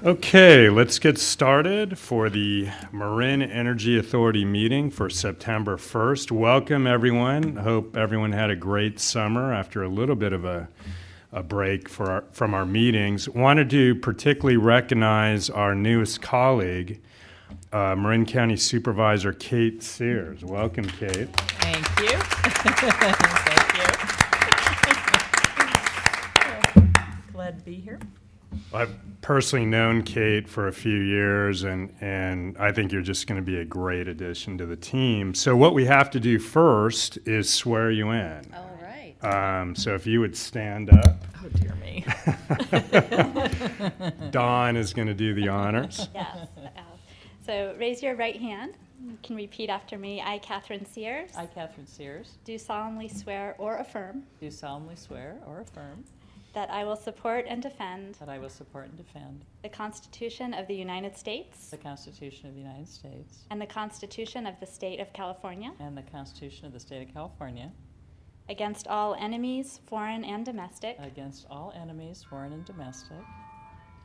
Okay, let's get started for the Marin Energy Authority meeting for September 1st. Welcome, everyone. Hope everyone had a great summer after a little bit of a break from our meetings. Wanted to particularly recognize our newest colleague, Marin County Supervisor Kate Sears. Welcome, Kate. Thank you. Thank you. Glad to be here. I've personally known Kate for a few years, and I think you're just going to be a great addition to the team. So what we have to do first is swear you in. All right. So if you would stand up. Oh, dear me. Dawn is going to do the honors. Yes. So raise your right hand. You can repeat after me. I, Catherine Sears, I, Catherine Sears, do solemnly swear or affirm do solemnly swear or affirm that I will support and defend that I will support and defend the Constitution of the United States the Constitution of the United States and the Constitution of the State of California and the Constitution of the State of California against all enemies, foreign and domestic, against all enemies, foreign and domestic,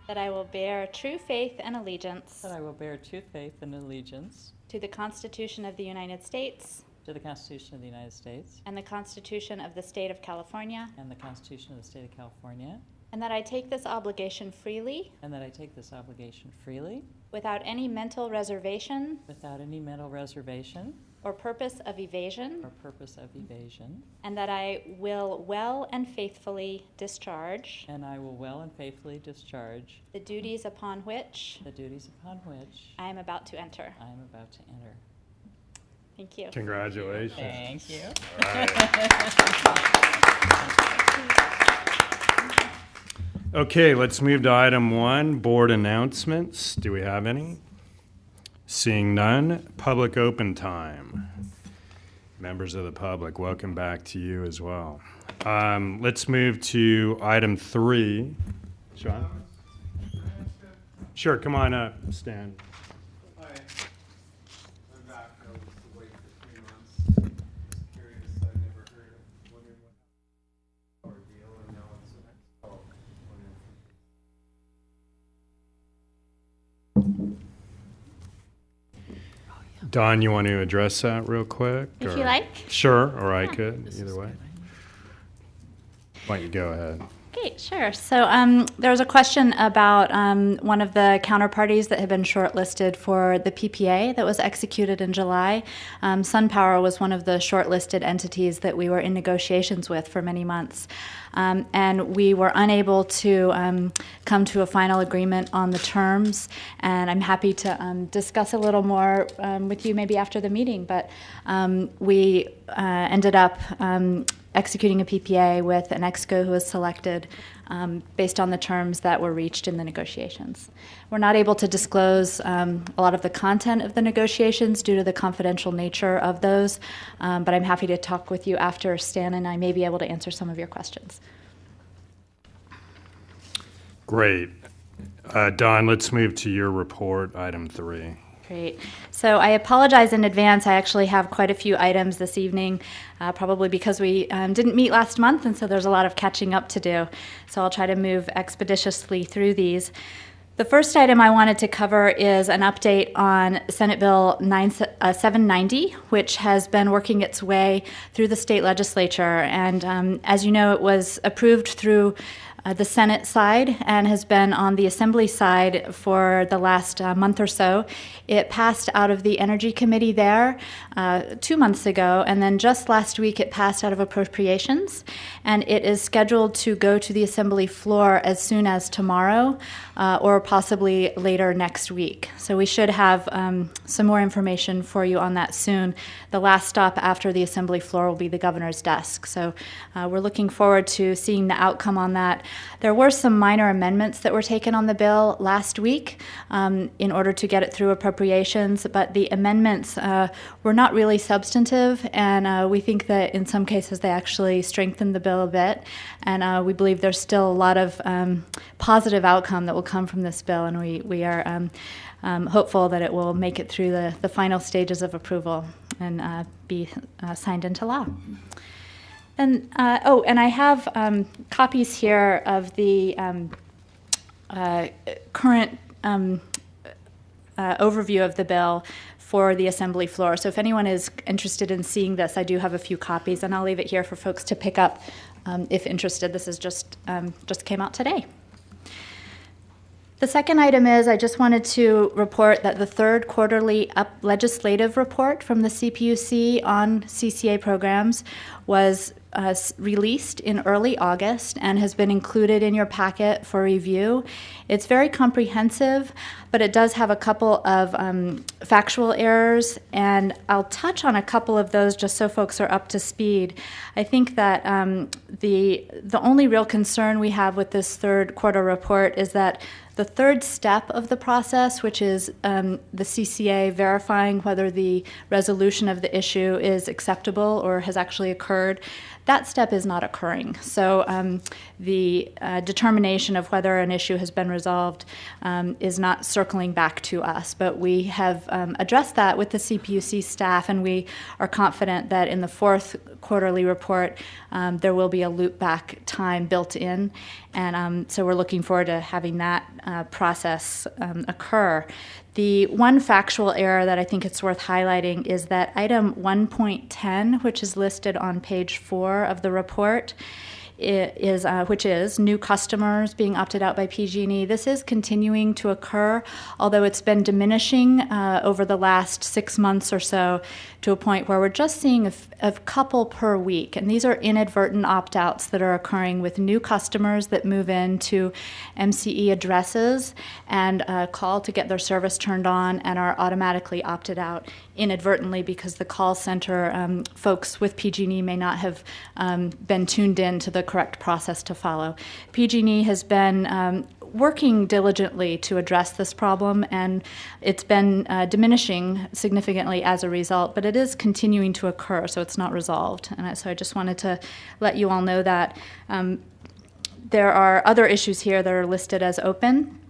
that I will bear true faith and allegiance that I will bear true faith and allegiance to the Constitution of the United States to the Constitution of the United States and the Constitution of the State of California, and the Constitution of the State of California, and that I take this obligation freely and that I take this obligation freely without any mental reservation without any mental reservation or purpose of evasion, or purpose of evasion, and that I will well and faithfully discharge and I will well and faithfully discharge the duties upon which the duties upon which I am about to enter. I am about to enter. Thank you. Congratulations. Thank you. All right. Okay, let's move to item 1, board announcements. Do we have any? Seeing none, public open time. Members of the public, welcome back to you as well. Let's move to item 3. Sean? Sure, come on up, Stan. Hi, I'm back. I was away for 3 months. Curious, I never heard of wondering what ordeal, and now it's the next call. Don, you want to address that real quick? If you like. Sure, or I Yeah. could, This is either way. good. Why don't you go ahead? Okay, sure. So there was a question about one of the counterparties that had been shortlisted for the PPA that was executed in July. SunPower was one of the shortlisted entities that we were in negotiations with for many months. And we were unable to come to a final agreement on the terms. And I'm happy to discuss a little more with you maybe after the meeting. But we ended up executing a PPA with an EXCO who was selected based on the terms that were reached in the negotiations. We're not able to disclose a lot of the content of the negotiations due to the confidential nature of those, but I'm happy to talk with you after Stan and I may be able to answer some of your questions. Great. Don, let's move to your report, item 3. Great. So I apologize in advance. I actually have quite a few items this evening, probably because we didn't meet last month, and so there's a lot of catching up to do. So I'll try to move expeditiously through these. The first item I wanted to cover is an update on Senate Bill 790, which has been working its way through the state legislature. And as you know, it was approved through the Senate side and has been on the Assembly side for the last month or so. It passed out of the Energy Committee there 2 months ago, and then just last week it passed out of Appropriations, and it is scheduled to go to the Assembly floor as soon as tomorrow or possibly later next week. So we should have some more information for you on that soon. The last stop after the Assembly floor will be the governor's desk. So we're looking forward to seeing the outcome on that. There were some minor amendments that were taken on the bill last week in order to get it through appropriations, but the amendments were not really substantive, and we think that in some cases they actually strengthened the bill a bit, and we believe there's still a lot of positive outcome that will come from this bill, and we are hopeful that it will make it through the final stages of approval and be signed into law. And and I have copies here of the current overview of the bill for the assembly floor. So if anyone is interested in seeing this, I do have a few copies, and I'll leave it here for folks to pick up if interested. This is just came out today. The second item is I just wanted to report that the third quarterly legislative report from the CPUC on CCA programs was released in early August and has been included in your packet for review. It's very comprehensive, but it does have a couple of factual errors, and I'll touch on a couple of those just so folks are up to speed. I think that the only real concern we have with this third quarter report is that the third step of the process, which is the CCA verifying whether the resolution of the issue is acceptable or has actually occurred, that step is not occurring. So the determination of whether an issue has been resolved is not circling back to us. But we have addressed that with the CPUC staff, and we are confident that in the fourth quarterly report, there will be a loop back time built in. And so we're looking forward to having that process occur. The one factual error that I think it's worth highlighting is that item 1.10, which is listed on page 4 of the report, which is new customers being opted out by PG&E. This is continuing to occur, although it's been diminishing over the last 6 months or so to a point where we're just seeing a couple per week. And these are inadvertent opt-outs that are occurring with new customers that move into MCE addresses and call to get their service turned on and are automatically opted out inadvertently because the call center folks with PG&E may not have been tuned in to the correct process to follow. PG&E has been working diligently to address this problem, and it's been diminishing significantly as a result, but it is continuing to occur, so it's not resolved. And so I just wanted to let you all know that. There are other issues here that are listed as open,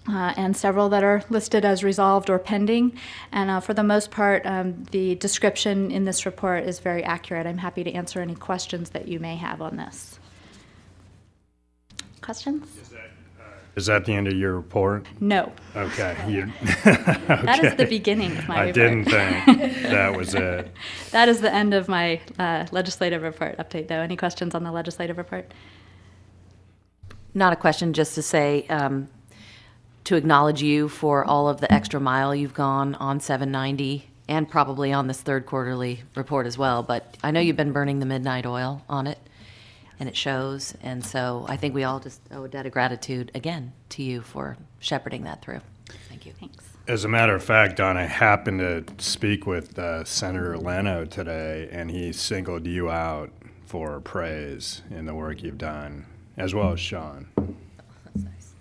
and several that are listed as resolved or pending. And for the most part, the description in this report is very accurate. I'm happy to answer any questions that you may have on this. Questions? Is that the end of your report? No. Okay. That is the beginning of my report. I didn't think that was it. That is the end of my legislative report update, though. Any questions on the legislative report? Not a question, just to say, to acknowledge you for all of the extra mile you've gone on 790 and probably on this third quarterly report as well. But I know you've been burning the midnight oil on it, and it shows. And so I think we all just owe a debt of gratitude again to you for shepherding that through. Thank you. Thanks. As a matter of fact, Don, I happened to speak with Senator Leno today, and he singled you out for praise in the work you've done, as well as Sean. That's nice.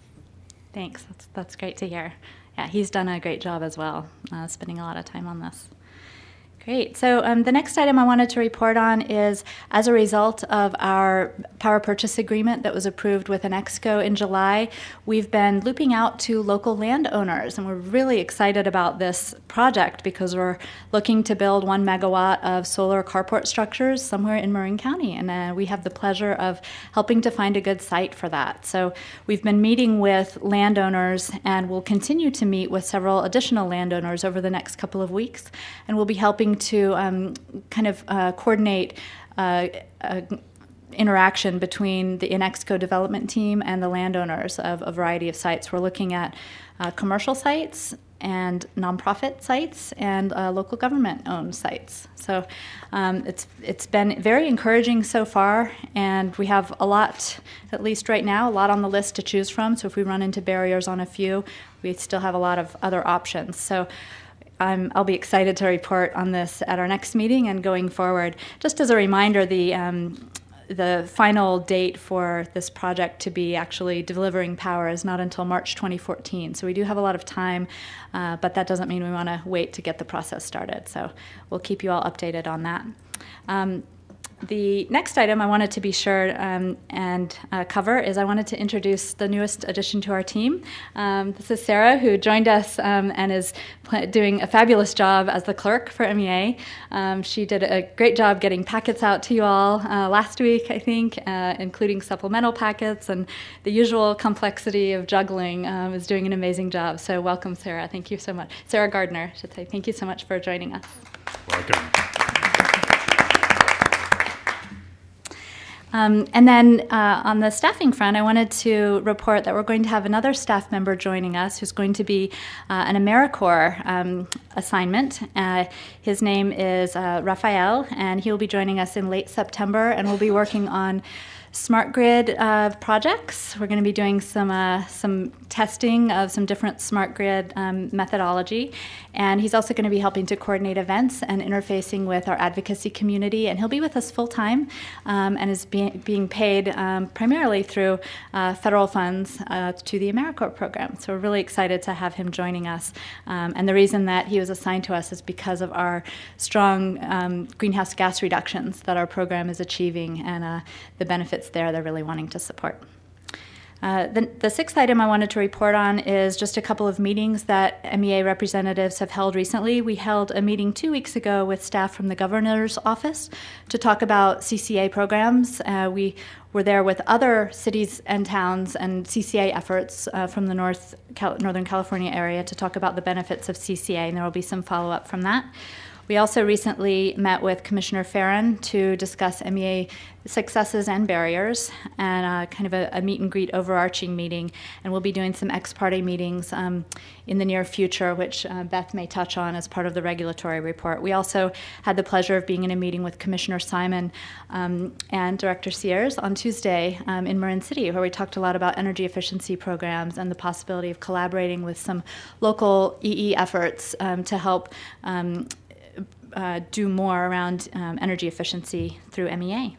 Thanks. That's great to hear. Yeah, he's done a great job as well, spending a lot of time on this. Great. So the next item I wanted to report on is, as a result of our power purchase agreement that was approved with Enexco in July, we've been looping out to local landowners, and we're really excited about this project because we're looking to build 1 megawatt of solar carport structures somewhere in Marin County, and we have the pleasure of helping to find a good site for that. So we've been meeting with landowners, and we'll continue to meet with several additional landowners over the next couple of weeks, and we'll be helping to coordinate interaction between the Enexco development team and the landowners of a variety of sites. We're looking at commercial sites and nonprofit sites and local government-owned sites. So it's been very encouraging so far, and we have a lot, at least right now, a lot on the list to choose from. So if we run into barriers on a few, we still have a lot of other options. So I'll be excited to report on this at our next meeting and going forward. Just as a reminder, the final date for this project to be actually delivering power is not until March 2014. So we do have a lot of time, but that doesn't mean we want to wait to get the process started. So we'll keep you all updated on that. The next item I wanted to be sure and cover is I wanted to introduce the newest addition to our team. This is Sarah, who joined us and is doing a fabulous job as the clerk for MEA. She did a great job getting packets out to you all last week, I think, including supplemental packets, and the usual complexity of juggling is doing an amazing job. So welcome, Sarah. Thank you so much. Sarah Gardner, I should say. Thank you so much for joining us. Welcome. And then on the staffing front, I wanted to report that we're going to have another staff member joining us who's going to be an AmeriCorps assignment. His name is Raphael, and he'll be joining us in late September, and we'll be working on smart grid projects. We're going to be doing some testing of some different smart grid methodology, and he's also going to be helping to coordinate events and interfacing with our advocacy community. And he'll be with us full time and is being paid primarily through federal funds to the AmeriCorps program. So we're really excited to have him joining us. And the reason that he was assigned to us is because of our strong greenhouse gas reductions that our program is achieving and the benefits there they're really wanting to support. The sixth item I wanted to report on is just a couple of meetings that MEA representatives have held recently. We held a meeting 2 weeks ago with staff from the governor's office to talk about CCA programs. We were there with other cities and towns and CCA efforts from the Northern California area to talk about the benefits of CCA, and there will be some follow-up from that. We also recently met with Commissioner Farron to discuss MEA successes and barriers, and kind of a meet and greet overarching meeting. And we'll be doing some ex parte meetings in the near future, which Beth may touch on as part of the regulatory report. We also had the pleasure of being in a meeting with Commissioner Simon and Director Sears on Tuesday in Marin City, where we talked a lot about energy efficiency programs and the possibility of collaborating with some local EE efforts to help do more around energy efficiency through MEA.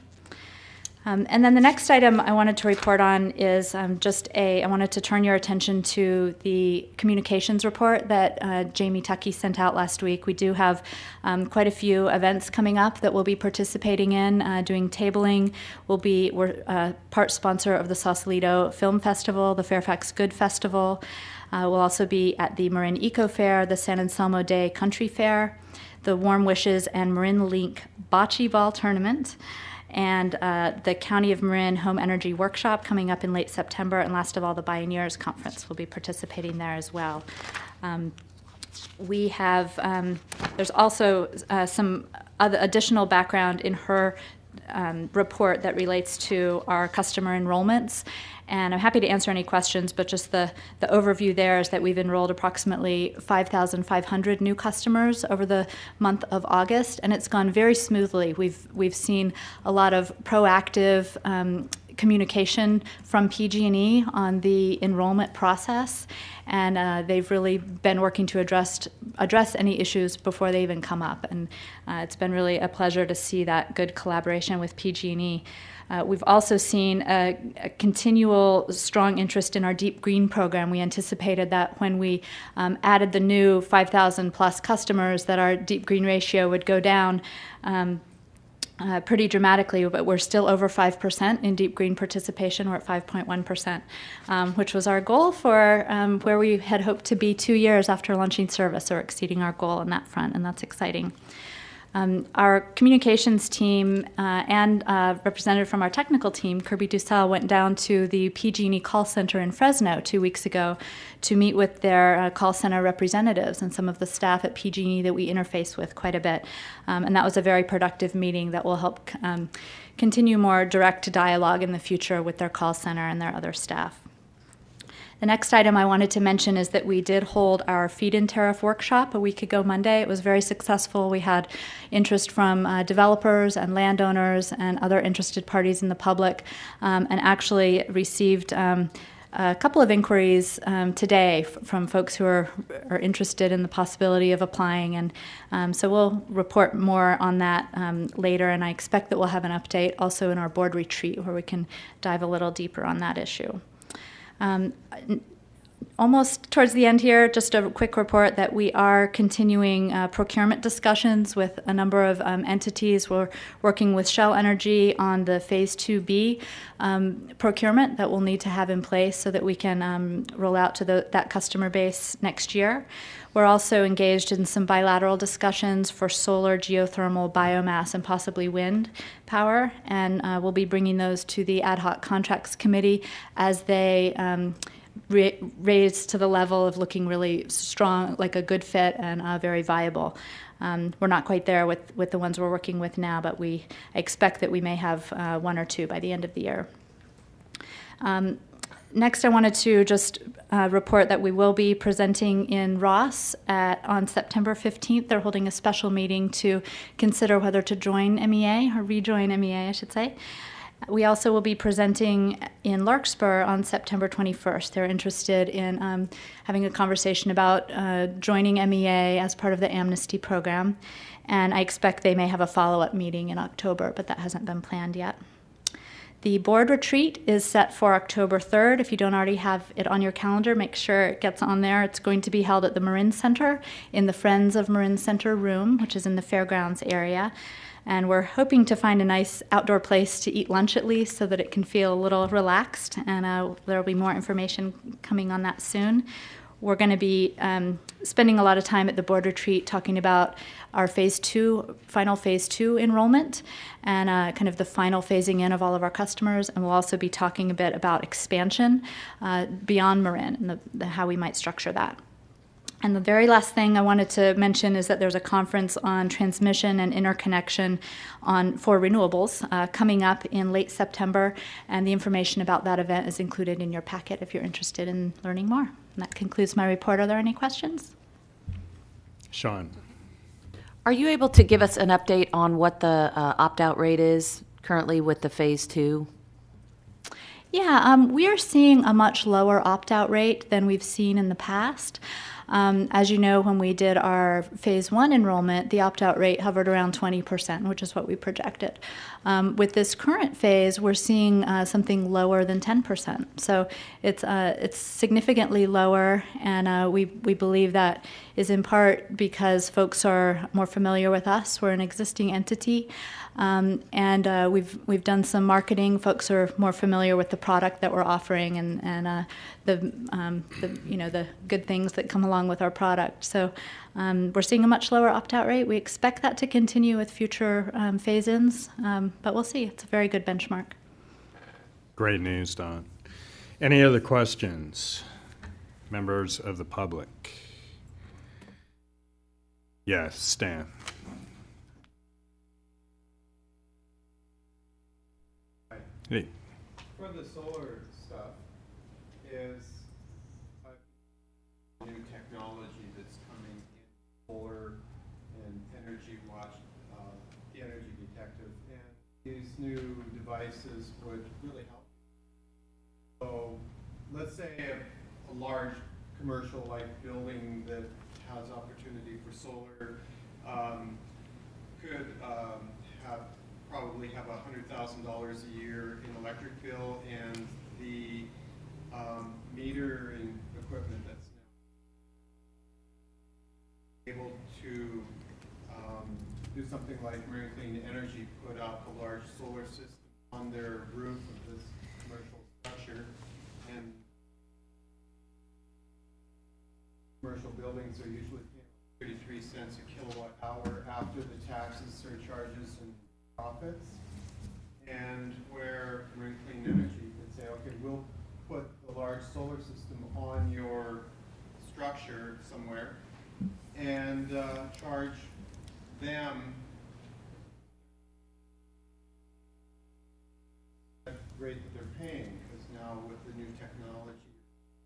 And then the next item I wanted to report on is I wanted to turn your attention to the communications report that Jamie Tuckey sent out last week. We do have quite a few events coming up that we'll be participating in, doing tabling. We're part sponsor of the Sausalito Film Festival, the Fairfax Good Festival. We'll also be at the Marin Eco Fair, the San Anselmo Day Country Fair, the Warm Wishes and Marin Link Bocce Ball Tournament, and the County of Marin Home Energy Workshop coming up in late September, and last of all, the Bioneers Conference will be participating there as well. We have, there's also some other additional background in her report that relates to our customer enrollments. And I'm happy to answer any questions, but just the overview there is that we've enrolled approximately 5,500 new customers over the month of August, and it's gone very smoothly. We've seen a lot of proactive communication from PG&E on the enrollment process, and they've really been working to address any issues before they even come up. And it's been really a pleasure to see that good collaboration with PG&E. We've also seen a continual strong interest in our Deep Green program. We anticipated that when we added the new 5,000 plus customers that our Deep Green ratio would go down pretty dramatically, but we're still over 5% in Deep Green participation. We're at 5.1%, which was our goal for where we had hoped to be 2 years after launching service, or exceeding our goal on that front, and that's exciting. Our communications team and representative from our technical team, Kirby Dussel, went down to the PG&E call center in Fresno 2 weeks ago to meet with their call center representatives and some of the staff at PG&E that we interface with quite a bit. And that was a very productive meeting that will help continue more direct dialogue in the future with their call center and their other staff. The next item I wanted to mention is that we did hold our feed-in tariff workshop a week ago Monday. It was very successful. We had interest from developers and landowners and other interested parties in the public, and actually received a couple of inquiries today from folks who are interested in the possibility of applying. And so we'll report more on that later, and I expect that we'll have an update also in our board retreat where we can dive a little deeper on that issue. Almost towards the end here, just a quick report that we are continuing procurement discussions with a number of entities. We're working with Shell Energy on the Phase 2B procurement that we'll need to have in place so that we can roll out to that customer base next year. We're also engaged in some bilateral discussions for solar, geothermal, biomass, and possibly wind power, and we'll be bringing those to the Ad Hoc Contracts Committee as they raised to the level of looking really strong, like a good fit and very viable. We're not quite there with the ones we're working with now, but I expect that we may have one or two by the end of the year. Next, I wanted to just report that we will be presenting in Ross on September 15th. They're holding a special meeting to consider whether to join MEA, or rejoin MEA, I should say. We also will be presenting in Larkspur on September 21st. They're interested in having a conversation about joining MEA as part of the amnesty program. And I expect they may have a follow-up meeting in October, but that hasn't been planned yet. The board retreat is set for October 3rd. If you don't already have it on your calendar, make sure it gets on there. It's going to be held at the Marin Center in the Friends of Marin Center room, which is in the fairgrounds area. And we're hoping to find a nice outdoor place to eat lunch at least so that it can feel a little relaxed. And there will be more information coming on that soon. We're going to be spending a lot of time at the board retreat talking about our final phase two enrollment and kind of the final phasing in of all of our customers. And we'll also be talking a bit about expansion beyond Marin and how we might structure that. And the very last thing I wanted to mention is that there's a conference on transmission and interconnection for renewables coming up in late September, and the information about that event is included in your packet if you're interested in learning more. And that concludes my report. Are there any questions? Sean. Are you able to give us an update on what the opt-out rate is currently with the Phase 2? Yeah, we are seeing a much lower opt-out rate than we've seen in the past. As you know, when we did our phase 1 enrollment, the opt-out rate hovered around 20%, which is what we projected. With this current phase, we're seeing something lower than 10%. So it's significantly lower, and we believe that is in part because folks are more familiar with us. We're an existing entity, and we've done some marketing. Folks are more familiar with the product that we're offering and the good things that come along with our product. So we're seeing a much lower opt-out rate. We expect that to continue with future phase-ins, but we'll see. It's a very good benchmark. Great news, Don. Any other questions? Members of the public? Yes, Stan. Hey. For the solar stuff, is new technology that's coming in solar and energy watch, the energy detective, and these new devices would really help. So let's say a large commercial-like building that has opportunity for solar could probably have $100,000 a year in electric bill, and the metering equipment that's now able to do something like Marine Clean Energy, put up a large solar system on their roof of this commercial structure, and commercial buildings are usually paying 33 cents a kilowatt hour after the taxes, surcharges, and profits. And where Marine Clean Energy could say, okay, we'll put a large solar system on your structure somewhere and charge them at the rate that they're paying, because now with the new technology,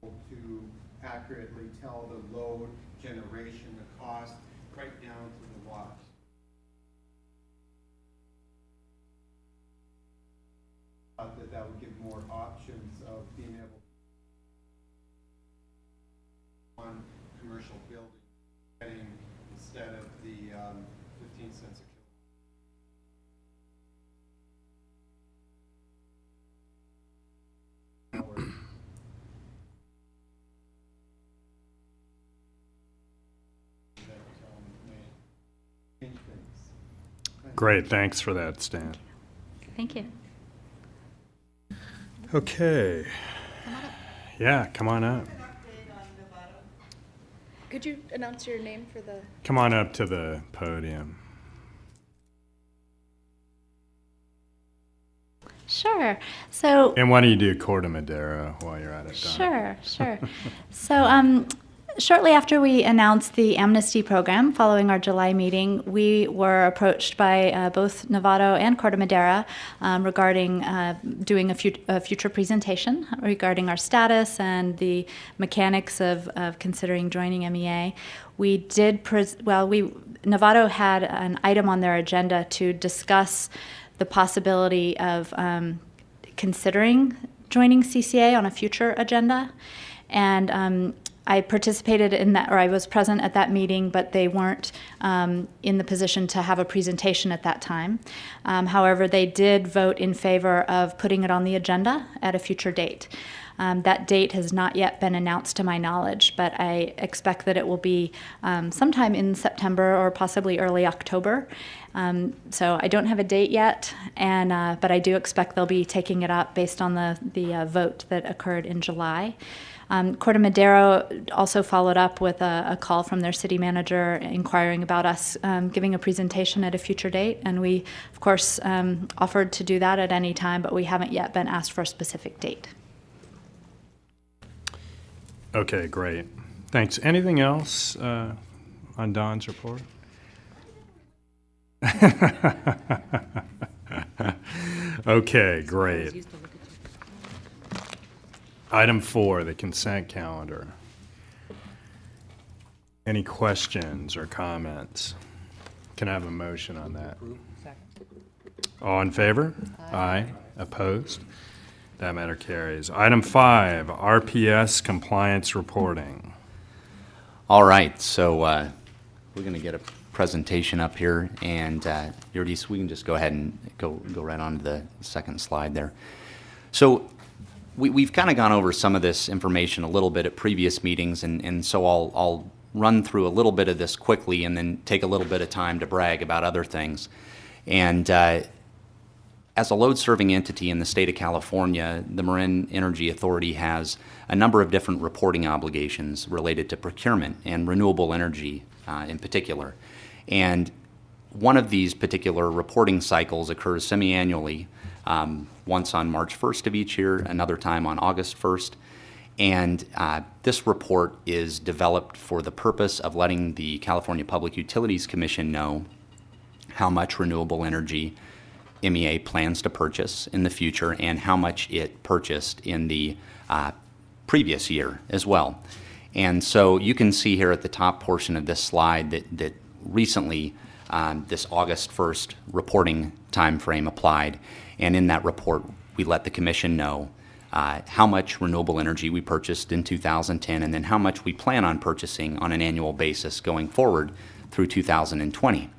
you're able to accurately tell the load generation, the cost, right down to the watts. That would give more options of being able to on commercial building getting instead of the 15 cents a kilowatt hour. Great, thanks for that, Stan. Thank you. Okay. Yeah, come on up. Could you announce your name for the? Come on up to the podium. Sure. So And why don't you do Corte Madera while you're at it, Don? Sure. So, shortly after we announced the amnesty program, following our July meeting, we were approached by both Novato and Corte Madera regarding doing a future presentation regarding our status and the mechanics of considering joining MEA. We did, Novato had an item on their agenda to discuss the possibility of considering joining CCA on a future agenda. And I participated in that, or I was present at that meeting, but they weren't in the position to have a presentation at that time. However, they did vote in favor of putting it on the agenda at a future date. That date has not yet been announced to my knowledge, but I expect that it will be sometime in September or possibly early October. So I don't have a date yet, but I do expect they'll be taking it up based on the vote that occurred in July. Corte Madera also followed up with a call from their city manager inquiring about us giving a presentation at a future date, and we, of course, offered to do that at any time, but we haven't yet been asked for a specific date. Okay, great. Thanks. Anything else on Don's report? Okay, great. Item 4, the consent calendar. Any questions or comments? Can I have a motion on that? All in favor? Aye. Opposed? That matter carries. Item 5, RPS compliance reporting. All right, so we're going to get a presentation up here, and Eurydice, we can just go ahead and go right on to the second slide there. So we've kind of gone over some of this information a little bit at previous meetings, and so I'll run through a little bit of this quickly and then take a little bit of time to brag about other things. And as a load-serving entity in the state of California, the Marin Energy Authority has a number of different reporting obligations related to procurement and renewable energy in particular. And one of these particular reporting cycles occurs semi-annually, once on March 1st of each year, another time on August 1st. And this report is developed for the purpose of letting the California Public Utilities Commission know how much renewable energy MEA plans to purchase in the future and how much it purchased in the previous year as well. And so you can see here at the top portion of this slide that recently this August 1st reporting time frame applied. And in that report, we let the Commission know how much renewable energy we purchased in 2010 and then how much we plan on purchasing on an annual basis going forward through 2020.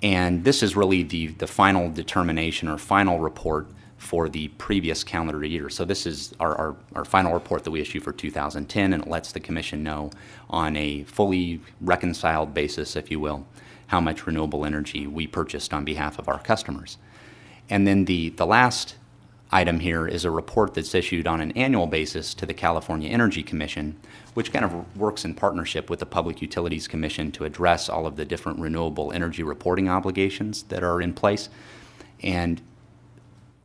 And this is really the final determination or final report for the previous calendar year. So this is our final report that we issue for 2010, and it lets the Commission know on a fully reconciled basis, if you will, how much renewable energy we purchased on behalf of our customers. And then the last item here is a report that's issued on an annual basis to the California Energy Commission, which kind of works in partnership with the Public Utilities Commission to address all of the different renewable energy reporting obligations that are in place. And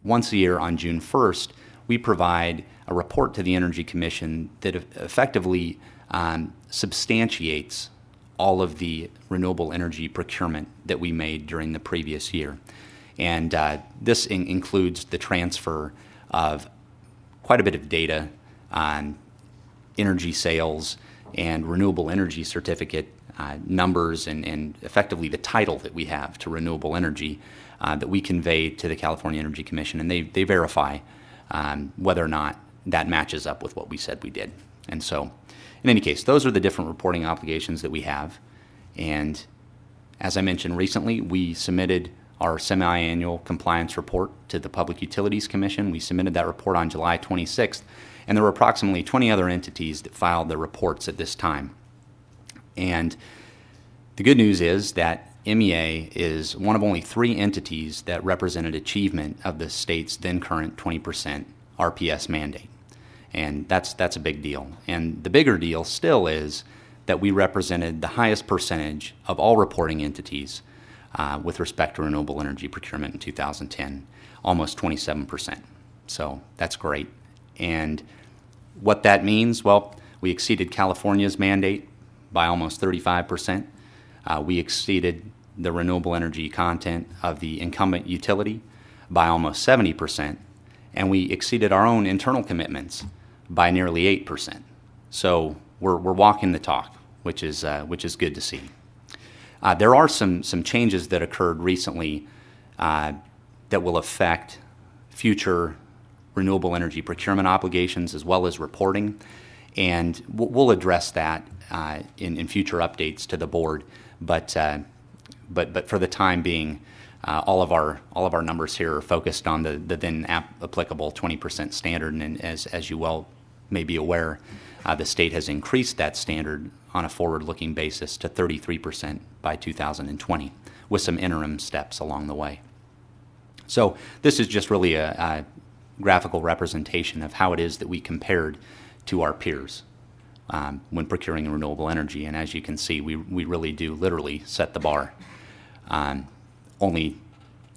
once a year on June 1st, we provide a report to the Energy Commission that effectively substantiates all of the renewable energy procurement that we made during the previous year. And this includes the transfer of quite a bit of data on energy sales and renewable energy certificate numbers and effectively the title that we have to renewable energy that we convey to the California Energy Commission, and they verify whether or not that matches up with what we said we did. And so, in any case, those are the different reporting obligations that we have. And as I mentioned recently, we submitted our semi-annual compliance report to the Public Utilities Commission. We submitted that report on July 26th, and there were approximately 20 other entities that filed their reports at this time. And the good news is that MEA is one of only 3 entities that represented achievement of the state's then current 20% RPS mandate. And that's a big deal. And the bigger deal still is that we represented the highest percentage of all reporting entities with respect to renewable energy procurement in 2010, almost 27%. So that's great. And what that means, well, we exceeded California's mandate by almost 35%. We exceeded the renewable energy content of the incumbent utility by almost 70%, and we exceeded our own internal commitments by nearly 8%. So we're walking the talk, which is good to see. There are some changes that occurred recently that will affect future renewable energy procurement obligations as well as reporting, and we'll address that in future updates to the board. But for the time being, all of our numbers here are focused on the then applicable 20% standard, and as you well may be aware, the state has increased that standard on a forward-looking basis to 33% by 2020, with some interim steps along the way. So this is just really a graphical representation of how it is that we compared to our peers when procuring renewable energy. And as you can see, we really do literally set the bar. Only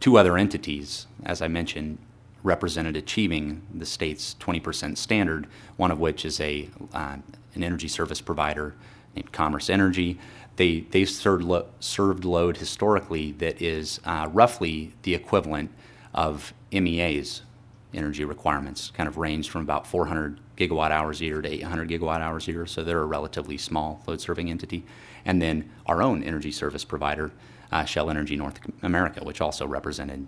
2 other entities, as I mentioned, represented achieving the state's 20% standard, one of which is an energy service provider named Commerce Energy. They served load historically that is roughly the equivalent of MEA's energy requirements, kind of ranged from about 400 gigawatt hours a year to 800 gigawatt hours a year, so they're a relatively small load serving entity. And then our own energy service provider, Shell Energy North America, which also represented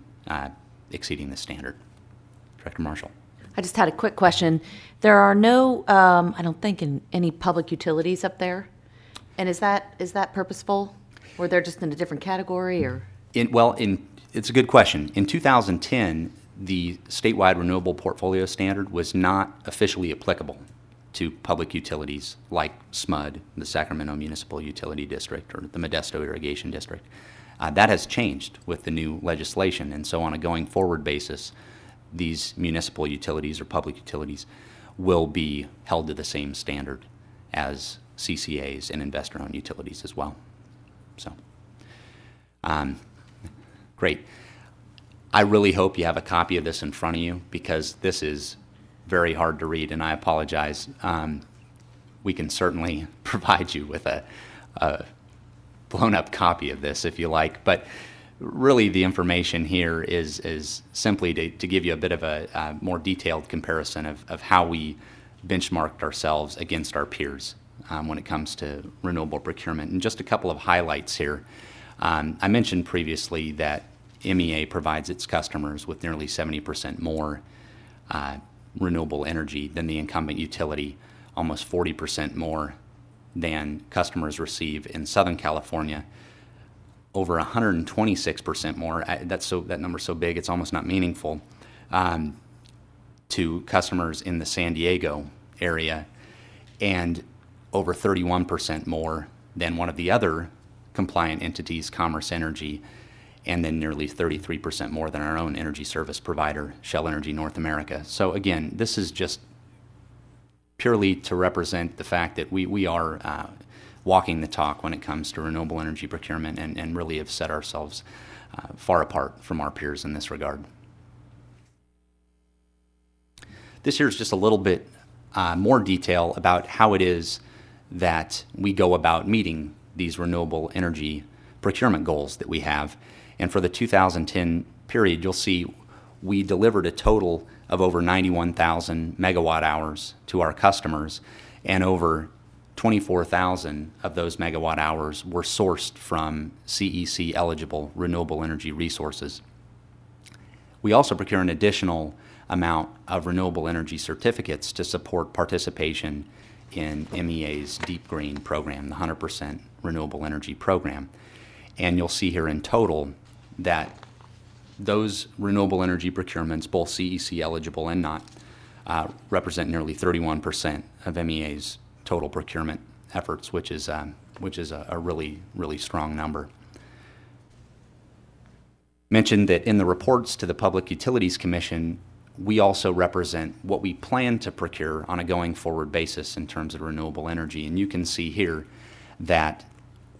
exceeding the standard. Director Marshall. I just had a quick question. There are no, I don't think, any public utilities up there. And is that purposeful? Or they're just in a different category? Or it's a good question. In 2010, the statewide renewable portfolio standard was not officially applicable to public utilities like SMUD, the Sacramento Municipal Utility District, or the Modesto Irrigation District. That has changed with the new legislation, and so on a going forward basis, these municipal utilities or public utilities will be held to the same standard as CCAs and investor-owned utilities as well. So, great. I really hope you have a copy of this in front of you, because this is very hard to read, and I apologize. We can certainly provide you with a blown-up copy of this if you like, but really the information here is simply to give you a bit of a more detailed comparison of how we benchmarked ourselves against our peers when it comes to renewable procurement. And just a couple of highlights here. I mentioned previously that MEA provides its customers with nearly 70% more renewable energy than the incumbent utility, almost 40% more than customers receive in Southern California, over 126% more. That number's so big it's almost not meaningful, to customers in the San Diego area, and over 31% more than one of the other compliant entities, Commerce Energy, and then nearly 33% more than our own energy service provider, Shell Energy North America. So again, this is just purely to represent the fact that we are walking the talk when it comes to renewable energy procurement, and really have set ourselves far apart from our peers in this regard. This here is just a little bit more detail about how it is that we go about meeting these renewable energy procurement goals that we have. And for the 2010 period, you'll see we delivered a total of over 91,000 megawatt hours to our customers, and over 24,000 of those megawatt hours were sourced from CEC eligible renewable energy resources. We also procure an additional amount of renewable energy certificates to support participation in MEA's Deep Green program, the 100% renewable energy program. And you'll see here in total that those renewable energy procurements, both CEC eligible and not, represent nearly 31% of MEA's total procurement efforts, which is a really, really strong number. mentioned that in the reports to the Public Utilities Commission, we also represent what we plan to procure on a going forward basis in terms of renewable energy. And you can see here that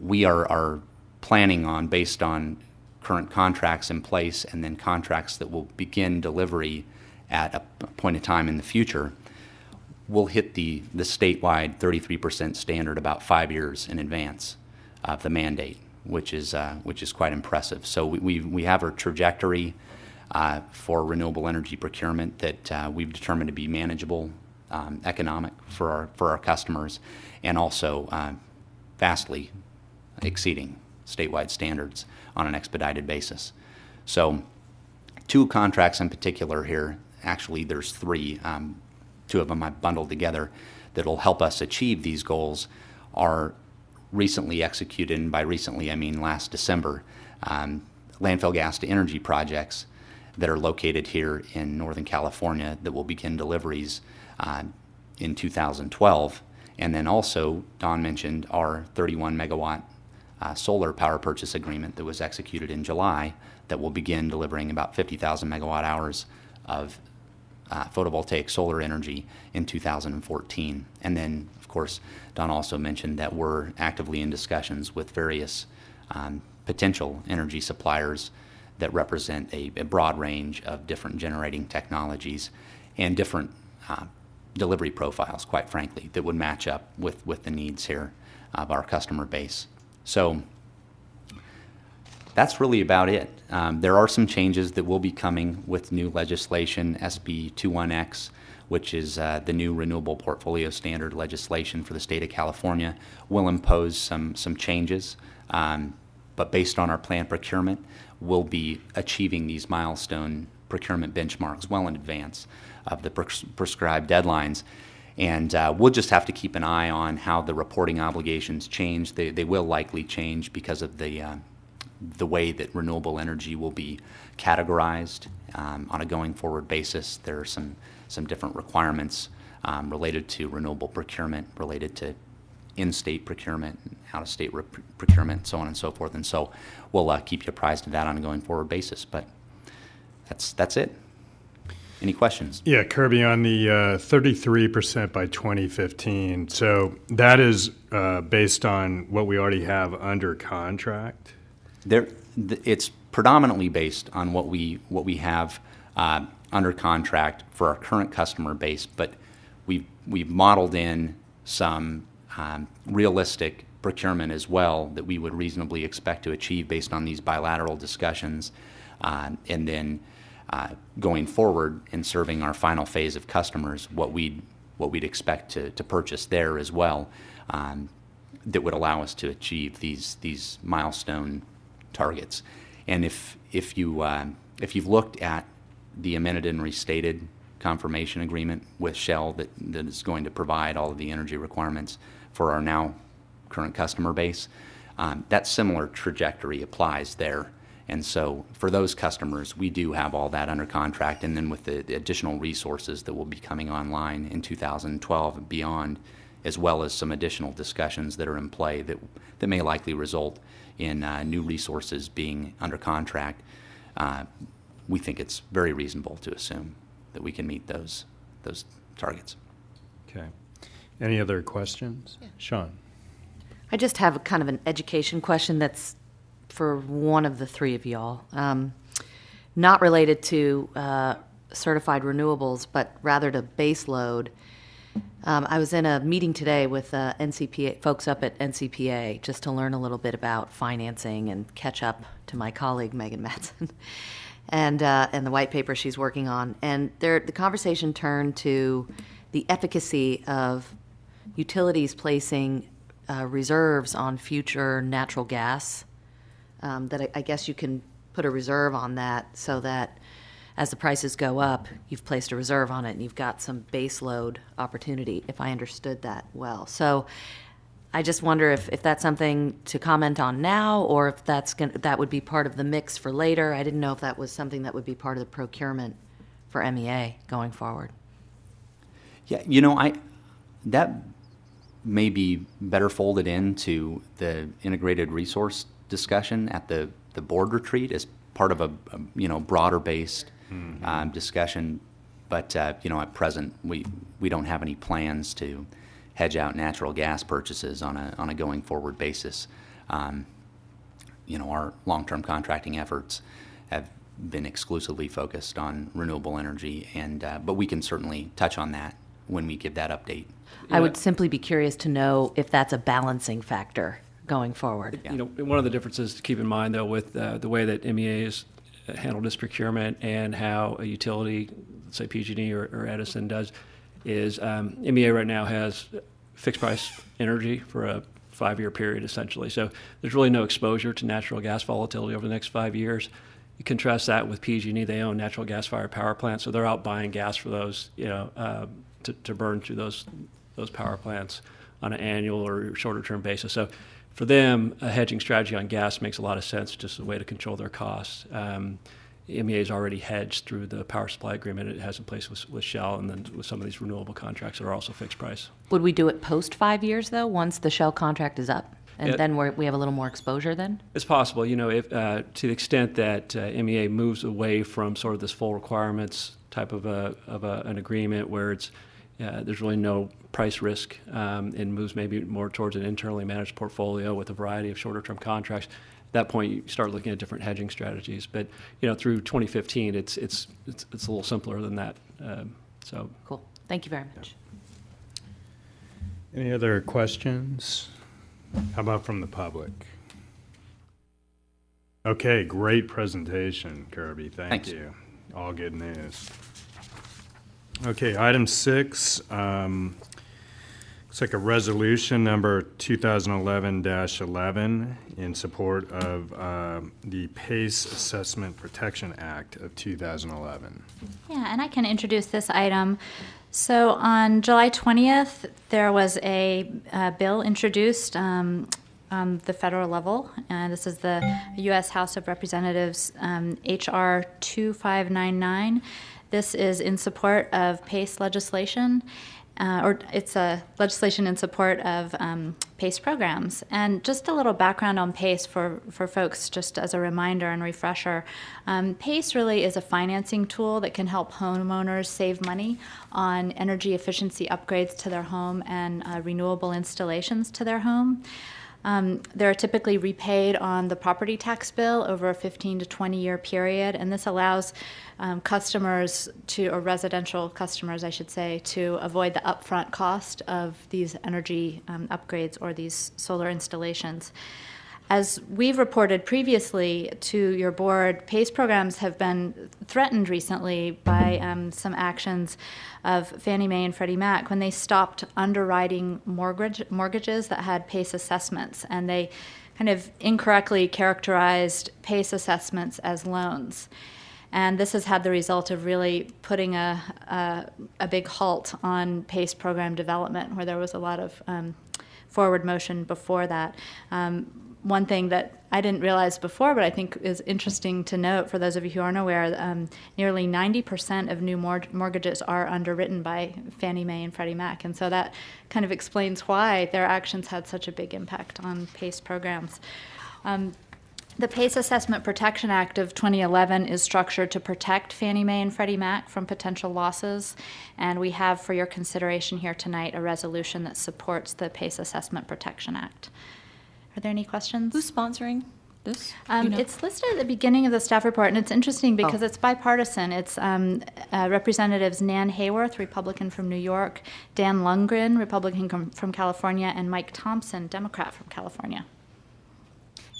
we are planning on, based on current contracts in place and then contracts that will begin delivery at a point in time in the future, we'll hit the statewide 33% standard about 5 years in advance of the mandate, which is quite impressive. So we have a trajectory for renewable energy procurement that we've determined to be manageable, economic for our customers, and also vastly exceeding statewide standards on an expedited basis. So 2 contracts in particular here, actually there's 3, 2 of them I bundled together, that'll help us achieve these goals, are recently executed, and by recently I mean last December, landfill gas to energy projects that are located here in Northern California that will begin deliveries in 2012. And then also, Don mentioned our 31 megawatt solar power purchase agreement that was executed in July that will begin delivering about 50,000 megawatt hours of photovoltaic solar energy in 2014. And then, of course, Don also mentioned that we're actively in discussions with various potential energy suppliers that represent a broad range of different generating technologies and different delivery profiles, quite frankly, that would match up with the needs here of our customer base. So that's really about it. There are some changes that will be coming with new legislation. SB 21X, which is the new renewable portfolio standard legislation for the state of California, will impose some changes. But based on our planned procurement, we'll be achieving these milestone procurement benchmarks well in advance of the prescribed deadlines. And we'll just have to keep an eye on how the reporting obligations change. They will likely change because of the way that renewable energy will be categorized on a going forward basis. There are some different requirements related to renewable procurement, related to in-state procurement, out-of-state procurement, so on and so forth. And so we'll keep you apprised of that on a going forward basis. But that's it. Any questions? Yeah, Kirby, on the 33% by 2015, so that is based on what we already have under contract? It's predominantly based on what we have under contract for our current customer base, but we've modeled in some realistic procurement as well that we would reasonably expect to achieve based on these bilateral discussions, and then going forward in serving our final phase of customers, what we'd expect to purchase there as well, that would allow us to achieve these milestone targets. And if you've looked at the amended and restated confirmation agreement with Shell that is going to provide all of the energy requirements for our now current customer base, that similar trajectory applies there. And so for those customers, we do have all that under contract, and then with the additional resources that will be coming online in 2012 and beyond, as well as some additional discussions that are in play that may likely result in new resources being under contract, we think it's very reasonable to assume that we can meet those targets. Okay. Any other questions? Yeah. Sean? I just have kind of an education question that's for one of the 3 of y'all. Not related to certified renewables, but rather to base load. I was in a meeting today with NCPA folks up at NCPA just to learn a little bit about financing and catch up to my colleague Megan Matson and the white paper she's working on. And the conversation turned to the efficacy of utilities placing reserves on future natural gas. That I guess you can put a reserve on that so that as the prices go up, you've placed a reserve on it and you've got some base load opportunity, if I understood that well. So I just wonder if that's something to comment on now, or if that would be part of the mix for later. I didn't know if that was something that would be part of the procurement for MEA going forward. Yeah, that may be better folded into the integrated resource discussion at the board retreat as part of a broader-based discussion. But at present, we don't have any plans to hedge out natural gas purchases on a going forward basis. Our long-term contracting efforts have been exclusively focused on renewable energy, but we can certainly touch on that when we give that update. I would simply be curious to know if that's a balancing factor going forward. One of the differences to keep in mind, though, with the way that MEA has handled its procurement and how a utility, let's say PG&E or Edison does, is MEA right now has fixed price energy for a 5-year period, essentially. So there's really no exposure to natural gas volatility over the next 5 years. You contrast that with PG&E; they own natural gas-fired power plants, so they're out buying gas for those, to burn through those power plants on an annual or shorter-term basis. So for them, a hedging strategy on gas makes a lot of sense, just a way to control their costs. MEA is already hedged through the power supply agreement it has in place with Shell, and then with some of these renewable contracts that are also fixed price. Would we do it post 5 years, though, once the Shell contract is up? And then we have a little more exposure then? It's possible, if to the extent that MEA moves away from sort of this full requirements type of an agreement where there's really no price risk, and moves maybe more towards an internally managed portfolio with a variety of shorter-term contracts. At that point, you start looking at different hedging strategies. But through 2015, it's a little simpler than that. Cool. Thank you very much. Any other questions? How about from the public? Okay, great presentation, Kirby. Thank Thanks. you. All good news. Okay, item 6. Looks like a resolution number 2011-11 in support of the PACE Assessment Protection Act of 2011. Yeah, and I can introduce this item. So on July 20th, there was a bill introduced on the federal level. This is the U.S. House of Representatives H.R. 2599. This is in support of PACE legislation, or it's a legislation in support of PACE programs. And just a little background on PACE for folks, just as a reminder and refresher. PACE really is a financing tool that can help homeowners save money on energy efficiency upgrades to their home and renewable installations to their home. They're typically repaid on the property tax bill over a 15 to 20-year period, and this allows customers or residential customers, I should say, to avoid the upfront cost of these energy upgrades or these solar installations. As we've reported previously to your board, PACE programs have been threatened recently by some actions of Fannie Mae and Freddie Mac when they stopped underwriting mortgages that had PACE assessments, and they kind of incorrectly characterized PACE assessments as loans. And this has had the result of really putting a big halt on PACE program development, where there was a lot of forward motion before that. One thing that I didn't realize before, but I think is interesting to note for those of you who aren't aware, nearly 90% of new mortgages are underwritten by Fannie Mae and Freddie Mac. And so that kind of explains why their actions had such a big impact on PACE programs. The PACE Assessment Protection Act of 2011 is structured to protect Fannie Mae and Freddie Mac from potential losses, and we have for your consideration here tonight a resolution that supports the PACE Assessment Protection Act. Are there any questions? Who's sponsoring this? It's listed at the beginning of the staff report, and it's interesting because it's bipartisan. It's Representatives Nan Hayworth, Republican from New York, Dan Lundgren, Republican from California, and Mike Thompson, Democrat from California.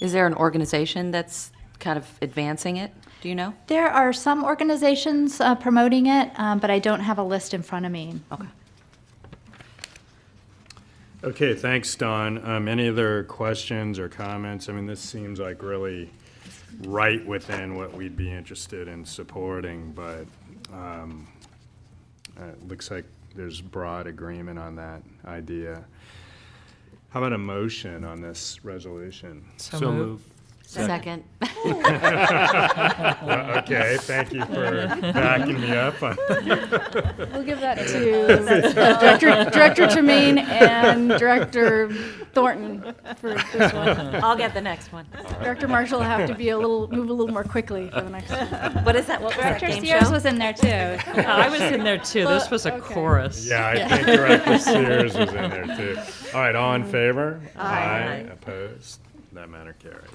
Is there an organization that's kind of advancing it? Do you know? There are some organizations promoting it, but I don't have a list in front of me. Okay. Okay, thanks, Dawn. Any other questions or comments? I mean, this seems like really right within what we'd be interested in supporting, but it looks like there's broad agreement on that idea. How about a motion on this resolution? So move. Second. Okay, thank you for backing me up. We'll give that to Director Tremaine and Director Thornton for this one. I'll get the next one. Director Marshall will have to move a little more quickly for the next one. What is that? What was that Director game Sears show? was in there too. I was in there too. This was a Okay. chorus. Yeah, I think Director Sears was in there too. All right, all in favor? Aye. Opposed? That matter carries.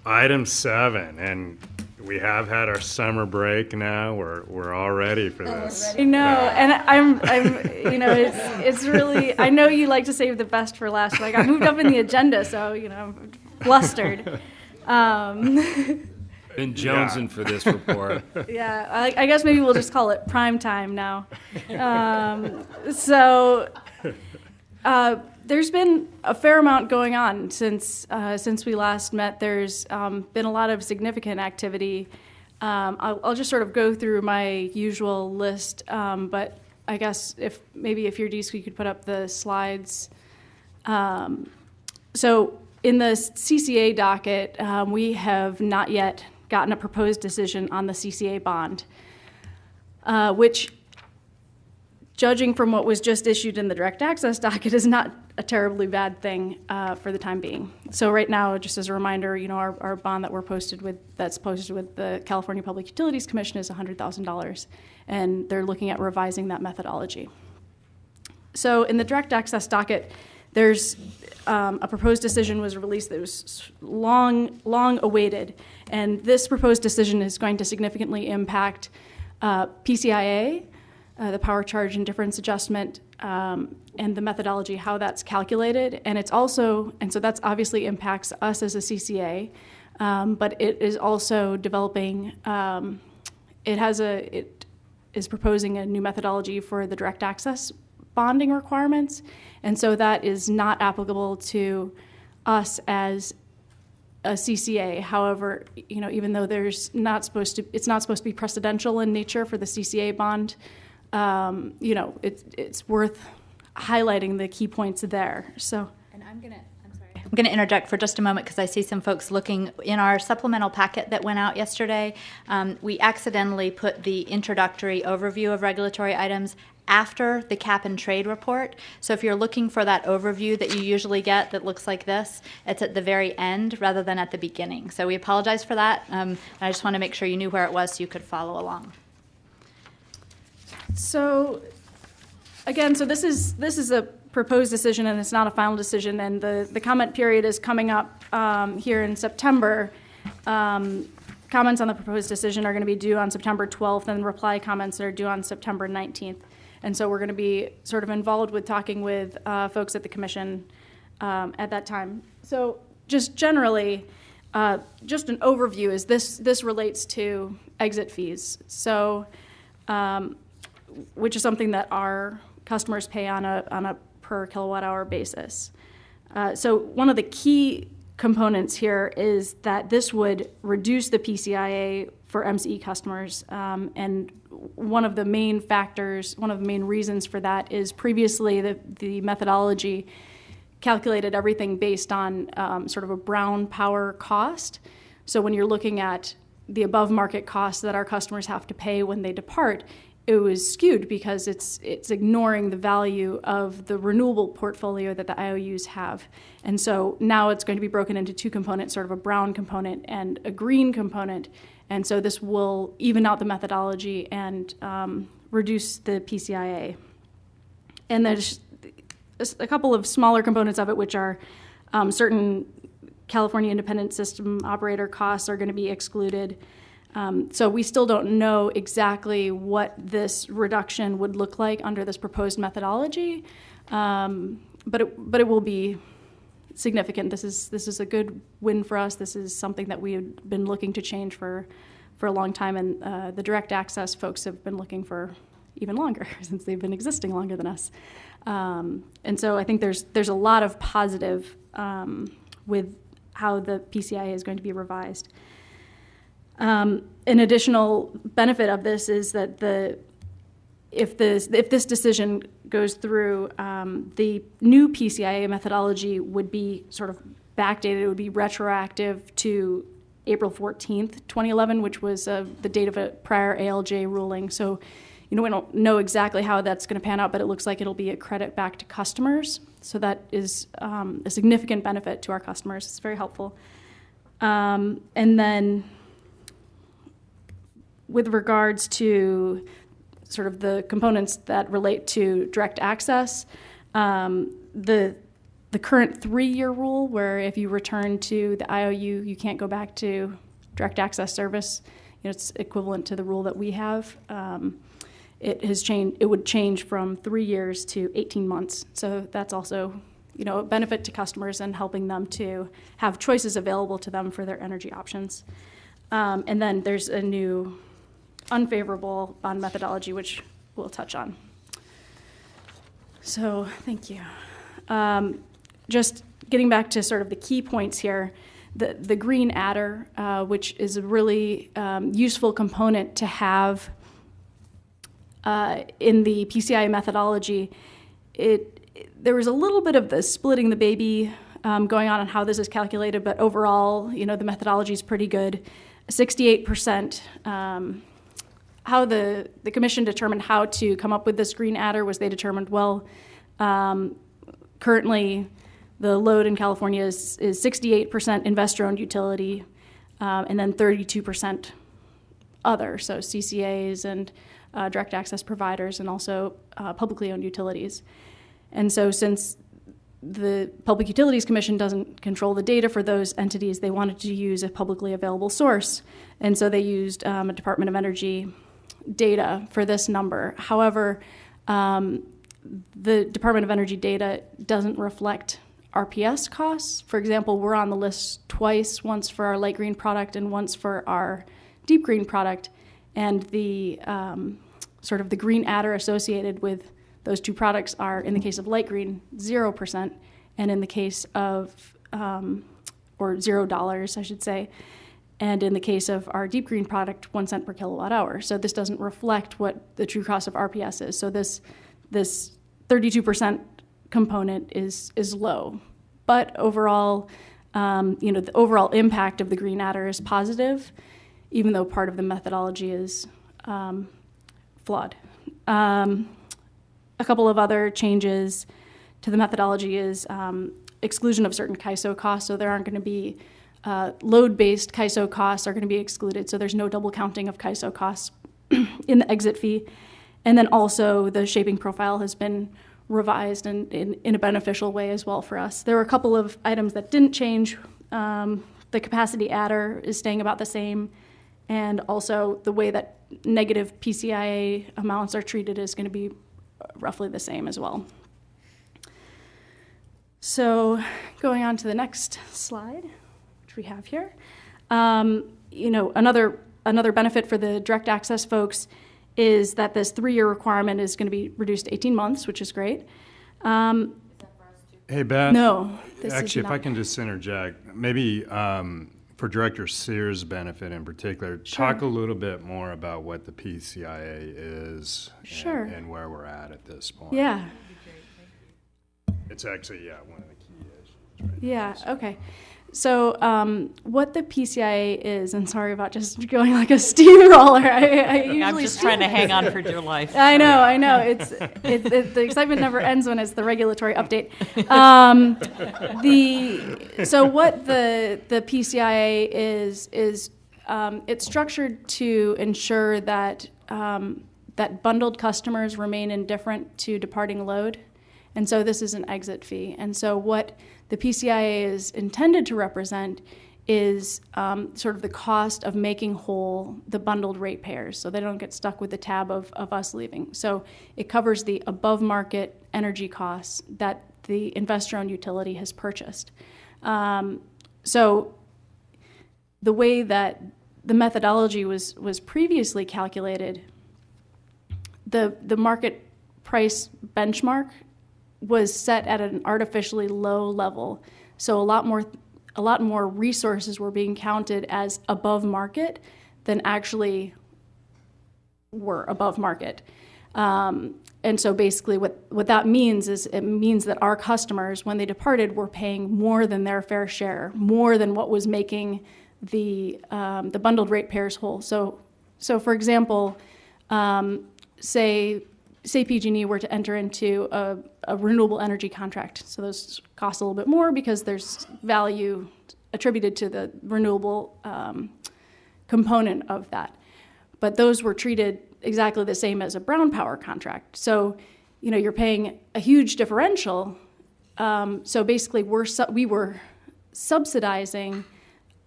Item 7, and we have had our summer break now. We're all ready for this. I know, and I'm, it's really, I know you like to save the best for last, but I got moved up in the agenda, so, I'm flustered. Been jonesing for this report. Yeah, I guess maybe we'll just call it prime time now. There's been a fair amount going on since we last met. There's been a lot of significant activity. I'll just sort of go through my usual list, but I guess if your desk, you could put up the slides. So in the CCA docket, we have not yet gotten a proposed decision on the CCA bond, which, judging from what was just issued in the direct access docket, is not a terribly bad thing for the time being. So right now, just as a reminder, our bond that's posted with the California Public Utilities Commission is $100,000, and they're looking at revising that methodology. So in the direct access docket, there's a proposed decision was released that was long awaited, and this proposed decision is going to significantly impact PCIA, the power charge and difference adjustment, and the methodology, how that's calculated. And so that's obviously impacts us as a CCA, but it is also developing, it is proposing a new methodology for the direct access bonding requirements. And so that is not applicable to us as a CCA. However, even though it's not supposed to be precedential in nature for the CCA bond, it's worth highlighting the key points there. So, And I'm going to interject for just a moment because I see some folks looking in our supplemental packet that went out yesterday. We accidentally put the introductory overview of regulatory items after the cap and trade report. So if you're looking for that overview that you usually get that looks like this, it's at the very end rather than at the beginning. So we apologize for that. I just want to make sure you knew where it was so you could follow along. So again, so this is a proposed decision, and it's not a final decision, and the comment period is coming up here in September. Comments on the proposed decision are going to be due on September 12th, and reply comments are due on September 19th. And so we're going to be sort of involved with talking with folks at the commission at that time. So just generally, just an overview is this relates to exit fees. So, which is something that our customers pay on a per kilowatt hour basis. So one of the key components here is that this would reduce the PCIA for MCE customers, and one of the main reasons for that is previously the methodology calculated everything based on sort of a brown power cost. So when you're looking at the above market costs that our customers have to pay when they depart, it was skewed because it's ignoring the value of the renewable portfolio that the IOUs have. And so now it's going to be broken into two components, sort of a brown component and a green component. And so this will even out the methodology and reduce the PCIA. And there's a couple of smaller components of it, which are certain California Independent System Operator costs are going to be excluded. So we still don't know exactly what this reduction would look like under this proposed methodology, but it will be significant. This is a good win for us. This is something that we have been looking to change for a long time, and the direct access folks have been looking for even longer since they've been existing longer than us. And so I think there's a lot of positive with how the PCIA is going to be revised. An additional benefit of this is that if this decision goes through, the new PCIA methodology would be sort of backdated. It would be retroactive to April 14th, 2011, which was the date of a prior ALJ ruling. So, we don't know exactly how that's going to pan out, but it looks like it'll be a credit back to customers. So that is a significant benefit to our customers. It's very helpful. And then with regards to sort of the components that relate to direct access, the current 3-year rule, where if you return to the IOU, you can't go back to direct access service. It's equivalent to the rule that we have. It has changed. It would change from 3 years to 18 months. So that's also, a benefit to customers and helping them to have choices available to them for their energy options. And then there's a new unfavorable bond methodology, which we'll touch on. So thank you. Just getting back to sort of the key points here, the green adder, which is a really useful component to have in the PCI methodology. There was a little bit of the splitting the baby going on how this is calculated, but overall, the methodology is pretty good. 68%. How the commission determined how to come up with this green adder was they determined, currently the load in California is 68% investor-owned utility, and then 32% other, so CCAs and direct access providers, and also publicly owned utilities. And so since the Public Utilities Commission doesn't control the data for those entities, they wanted to use a publicly available source. And so they used a Department of Energy data for this number. However, the Department of Energy data doesn't reflect RPS costs. For example, we're on the list twice, once for our light green product and once for our deep green product. And the sort of the green adder associated with those two products are, in the case of light green, 0%, and in the case of, or $0, I should say, and in the case of our deep green product, 1 cent per kilowatt hour. So this doesn't reflect what the true cost of RPS is. So this 32% component is low. But overall, the overall impact of the green adder is positive, even though part of the methodology is flawed. A couple of other changes to the methodology is exclusion of certain CAISO costs. So there aren't going to be load-based CAISO costs are going to be excluded. So there's no double counting of CAISO costs in the exit fee. And then also the shaping profile has been revised in a beneficial way as well for us. There were a couple of items that didn't change. The capacity adder is staying about the same. And also the way that negative PCIA amounts are treated is going to be roughly the same as well. So going on to the next slide, which we have here. Another benefit for the direct access folks is that this 3-year requirement is going to be reduced to 18 months, which is great. Hey, Beth. No. Actually, if I can just interject, maybe for Director Sears' benefit in particular, talk a little bit more about what the PCIA is and where we're at this point. Yeah. It's actually, one of the key issues. Right? Yeah, okay. So what the PCIA is, and sorry about just going like a steamroller. I usually I'm just trying to hang on for dear life. I know. It's the excitement never ends when it's the regulatory update. So what the PCIA is it's structured to ensure that that bundled customers remain indifferent to departing load. And so this is an exit fee. And so what the PCIA is intended to represent is sort of the cost of making whole the bundled ratepayers, so they don't get stuck with the tab of us leaving. So it covers the above-market energy costs that the investor-owned utility has purchased. So the way that the methodology was previously calculated, the market price benchmark was set at an artificially low level. So a lot more resources were being counted as above market than actually were above market. And so basically what that means is it means that our customers, when they departed, were paying more than their fair share, more than what was making the bundled rate payers whole. So for example, say PG&E were to enter into a renewable energy contract. So those cost a little bit more because there's value attributed to the renewable component of that. But those were treated exactly the same as a brown power contract. So, you're paying a huge differential. So basically, we were subsidizing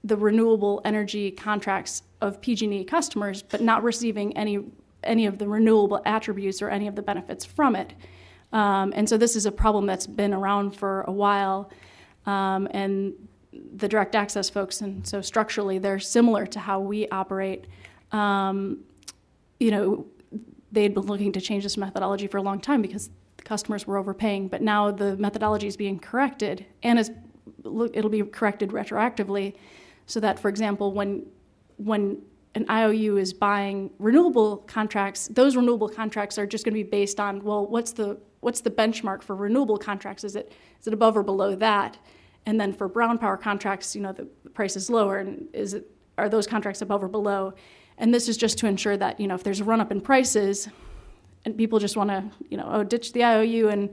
the renewable energy contracts of PG&E customers, but not receiving any of the renewable attributes or any of the benefits from it. And so this is a problem that's been around for a while, and the direct access folks, and so structurally they're similar to how we operate. They'd been looking to change this methodology for a long time because the customers were overpaying, but now the methodology is being corrected, and it'll be corrected retroactively, so that, for example, when an IOU is buying renewable contracts, those renewable contracts are just going to be based on, well, what's the benchmark for renewable contracts? Is it above or below that? And then for brown power contracts, the price is lower, and are those contracts above or below? And this is just to ensure that, if there's a run-up in prices and people just want to, ditch the IOU and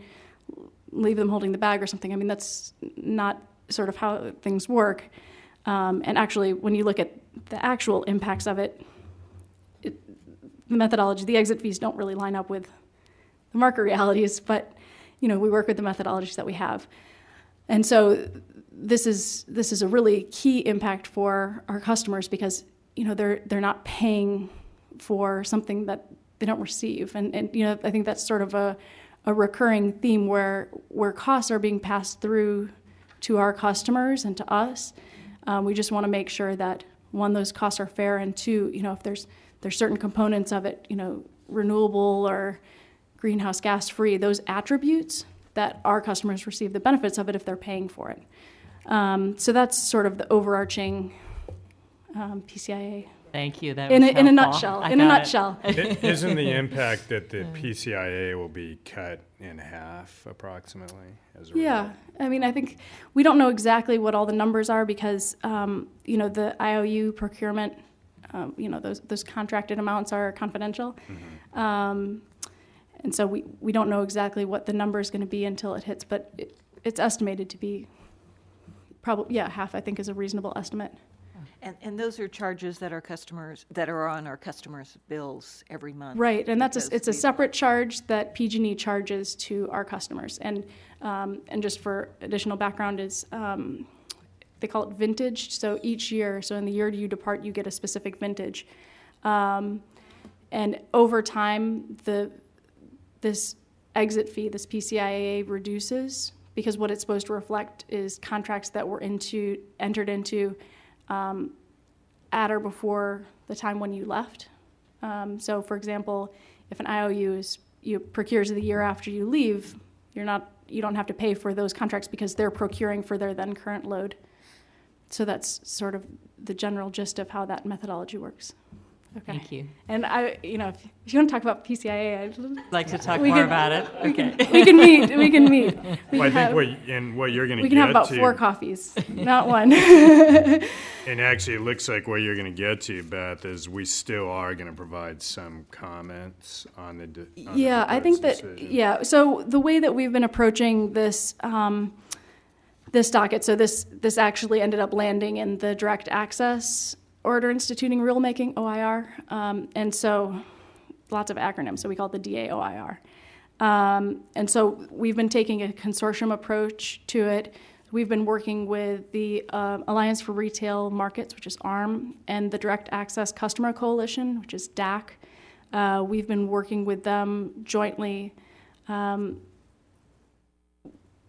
leave them holding the bag or something. I mean, that's not sort of how things work. And actually, when you look at the actual impacts of it, the methodology, the exit fees don't really line up with the market realities, but, we work with the methodologies that we have. And so this is a really key impact for our customers because they're not paying for something that they don't receive, and I think that's sort of a recurring theme where costs are being passed through to our customers and to us. We just want to make sure that one, those costs are fair, and two, if there's certain components of it, renewable or greenhouse gas free, those attributes that our customers receive the benefits of it if they're paying for it. So that's sort of the overarching PCIA. Thank you. That In was a helpful. nutshell. Isn't the impact that the PCIA will be cut in half approximately as a Yeah, result? I mean, I think we don't know exactly what all the numbers are because, the IOU procurement, those contracted amounts are confidential. Mm-hmm. And so we don't know exactly what the number is going to be until it hits, but it's estimated to be probably, half, I think, is a reasonable estimate. And those are charges that are on our customers' bills every month. Right, and it's a separate charge that PG&E charges to our customers. And just for additional background is they call it vintage. So each year, so in the year you depart, you get a specific vintage. And over time, this exit fee, this PCIA, reduces because what it's supposed to reflect is contracts that were entered into at or before the time when you left. So, for example, if an IOU procures the year after you leave, you don't have to pay for those contracts because they're procuring for their then current load. So that's sort of the general gist of how that methodology works. Okay. Thank you. And if you want to talk about PCIA, I'd like to talk more about it. Okay. We can meet. We can meet. Well, I think what you're going to get to... We can have about 4 coffees, not one. And actually, it looks like what you're going to get to, Beth, is we still are going to provide some comments on the I think that, decision. So the way that we've been approaching this this docket, so this actually ended up landing in the direct access order instituting rulemaking, OIR, and so lots of acronyms, so we call it the DAOIR. And so we've been taking a consortium approach to it. We've been working with the Alliance for Retail Markets, which is ARM, and the Direct Access Customer Coalition, which is DAC. We've been working with them jointly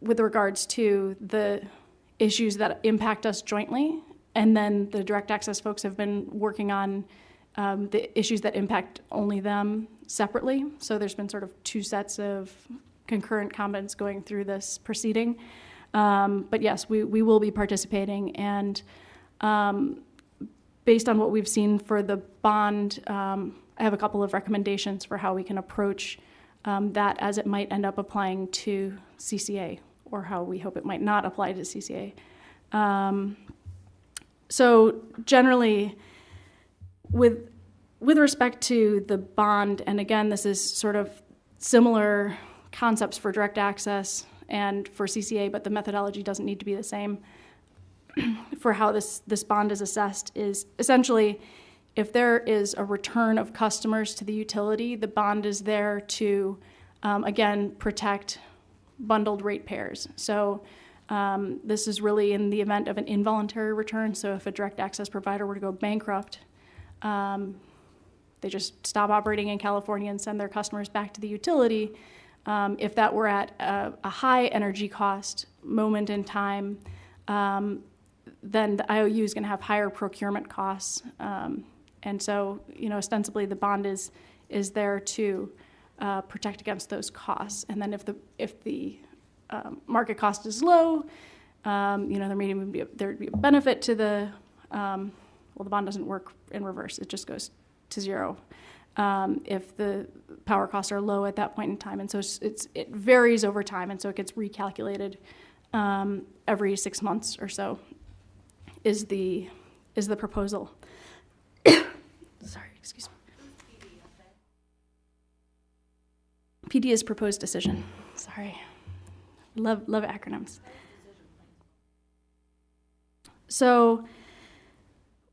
with regards to the issues that impact us jointly. And then the direct access folks have been working on the issues that impact only them separately. So there's been sort of 2 sets of concurrent comments going through this proceeding. But yes, we will be participating. And based on what we've seen for the bond, I have a couple of recommendations for how we can approach that as it might end up applying to CCA, or how we hope it might not apply to CCA. So generally, with respect to the bond, and again, this is sort of similar concepts for direct access and for CCA, but the methodology doesn't need to be the same for how this bond is assessed, is essentially if there is a return of customers to the utility, the bond is there to, again, protect bundled rate payers. So this is really in the event of an involuntary return. So if a direct access provider were to go bankrupt, they just stop operating in California and send their customers back to the utility. If that were at a high energy cost moment in time, then the IOU is going to have higher procurement costs. And so, ostensibly the bond is there to protect against those costs. And then if the market cost is low, there may even be there'd be a benefit to the the bond doesn't work in reverse; it just goes to zero if the power costs are low at that point in time. And so it varies over time, and so it gets recalculated every 6 months or so. Is the proposal? Sorry, excuse me. PD is proposed decision. Sorry, love acronyms. So,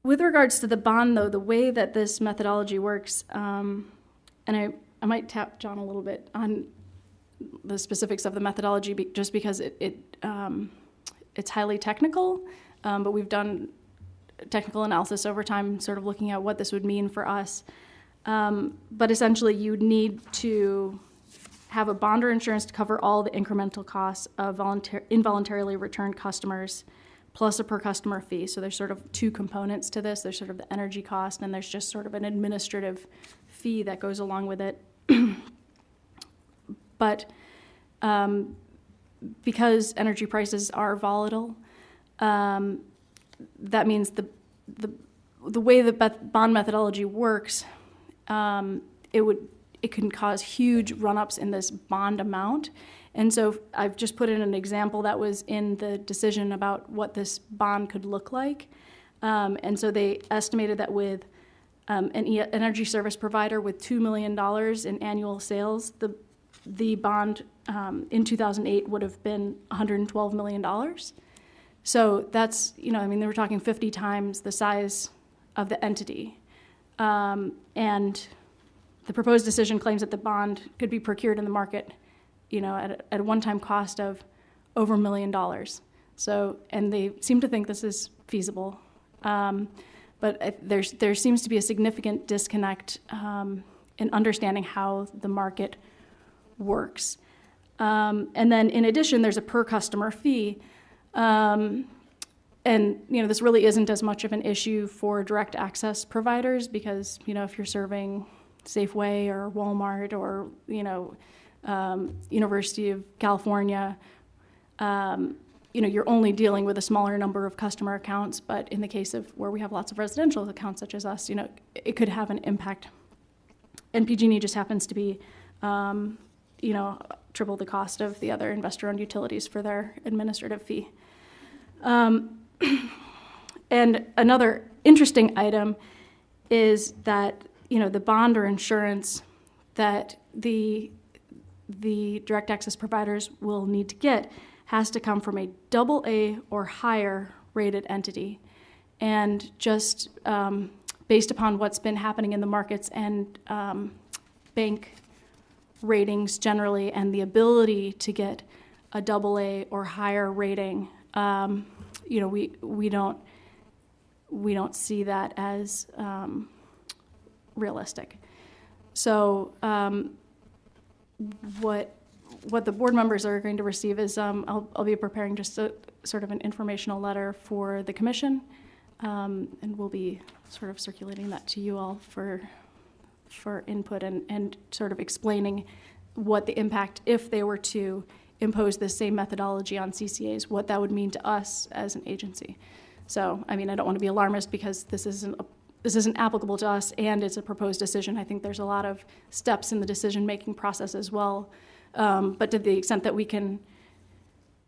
with regards to the bond, though, the way that this methodology works, and I might tap John a little bit on the specifics of the methodology, just because it's highly technical, but we've done technical analysis over time, sort of looking at what this would mean for us. But essentially, you need to have a bond or insurance to cover all the incremental costs of involuntarily returned customers, plus a per customer fee. So there's sort of two components to this. There's sort of the energy cost, and there's just sort of an administrative fee that goes along with it. But because energy prices are volatile, that means the way the bond methodology works, it can cause huge run-ups in this bond amount. And so I've just put in an example that was in the decision about what this bond could look like. And so they estimated that with an energy service provider with $2 million in annual sales, the bond in 2008 would have been $112 million. So that's, they were talking 50 times the size of the entity. And the proposed decision claims that the bond could be procured in the market, at a one-time cost of over $1 million. So, and they seem to think this is feasible. But there seems to be a significant disconnect in understanding how the market works. And then in addition, there's a per customer fee. And, this really isn't as much of an issue for direct access providers because, if you're serving Safeway or Walmart or, University of California, you're only dealing with a smaller number of customer accounts. But in the case of where we have lots of residential accounts such as us, it could have an impact. And PG&E just happens to be, triple the cost of the other investor-owned utilities for their administrative fee. And another interesting item is that, the bond or insurance that the direct access providers will need to get has to come from a AA or higher rated entity. And just based upon what's been happening in the markets and bank ratings generally, and the ability to get a AA or higher rating, we don't see that as realistic. So what the board members are going to receive is I'll be preparing just a sort of an informational letter for the commission, and we'll be sort of circulating that to you all for input and sort of explaining what the impact, if they were to impose the same methodology on CCAs, what that would mean to us as an agency. So, I don't want to be alarmist because this isn't this isn't applicable to us and it's a proposed decision. I think there's a lot of steps in the decision-making process as well. But to the extent that we can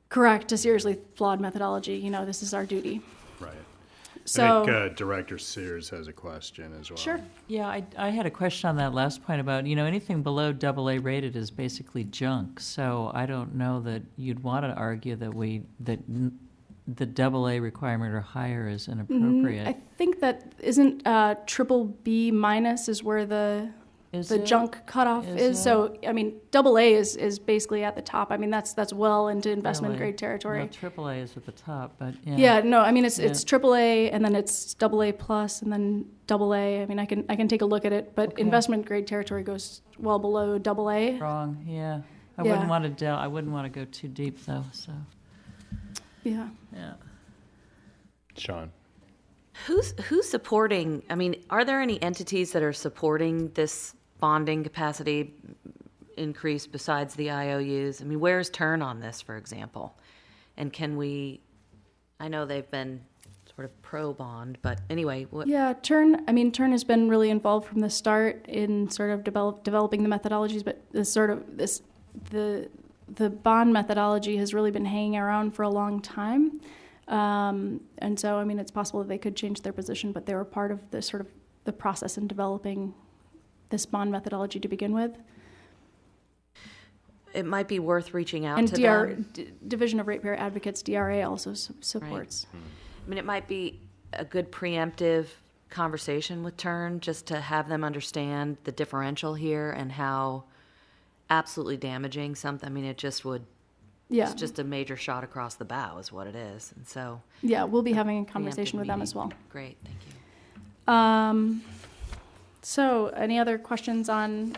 correct a seriously flawed methodology, this is our duty. Right. So, I think Director Sears has a question as well. sure. Yeah, I had a question on that last point about, anything below AA rated is basically junk. So I don't know that you'd want to argue that the AA requirement or higher is inappropriate. I think that isn't triple B minus is where the junk cutoff is. So I mean, AA is basically at the top. I mean, that's well into investment grade territory. No, AAA is at the top, but yeah. No, I mean it's AAA and then it's AA plus and then AA. I mean, I can take a look at it, but investment grade territory goes well below AA. Wrong. Yeah. I wouldn't want to go too deep though. So. Yeah. Yeah. Sean. Who's supporting, are there any entities that are supporting this bonding capacity increase besides the IOUs? Where's Turn on this, for example? And I know they've been sort of pro-bond, but anyway. Yeah, Turn has been really involved from the start in sort of developing the methodologies, but the bond methodology has really been hanging around for a long time. And so, it's possible that they could change their position, but they were part of the sort of the process in developing this bond methodology to begin with. It might be worth reaching out and to them. Division of Ratepayer Advocates, DRA, also supports. Right. It might be a good preemptive conversation with Turn just to have them understand the differential here and how absolutely damaging something. It just would. Yeah. It's just a major shot across the bow is what it is. And so. Yeah, we'll be having a conversation with them as well. Great, thank you. So any other questions on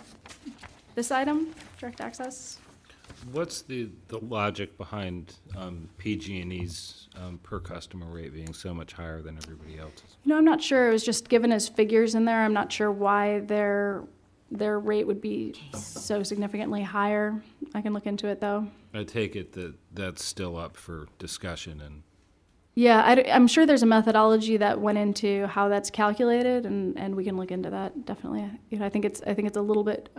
this item, direct access? What's the logic behind PG&E's per customer rate being so much higher than everybody else's? I'm not sure. It was just given as figures in there. I'm not sure why their rate would be so significantly higher. I can look into it, though. I take it that that's still up for discussion. And yeah, I'm sure there's a methodology that went into how that's calculated, and we can look into that, definitely. I think it's a little bit,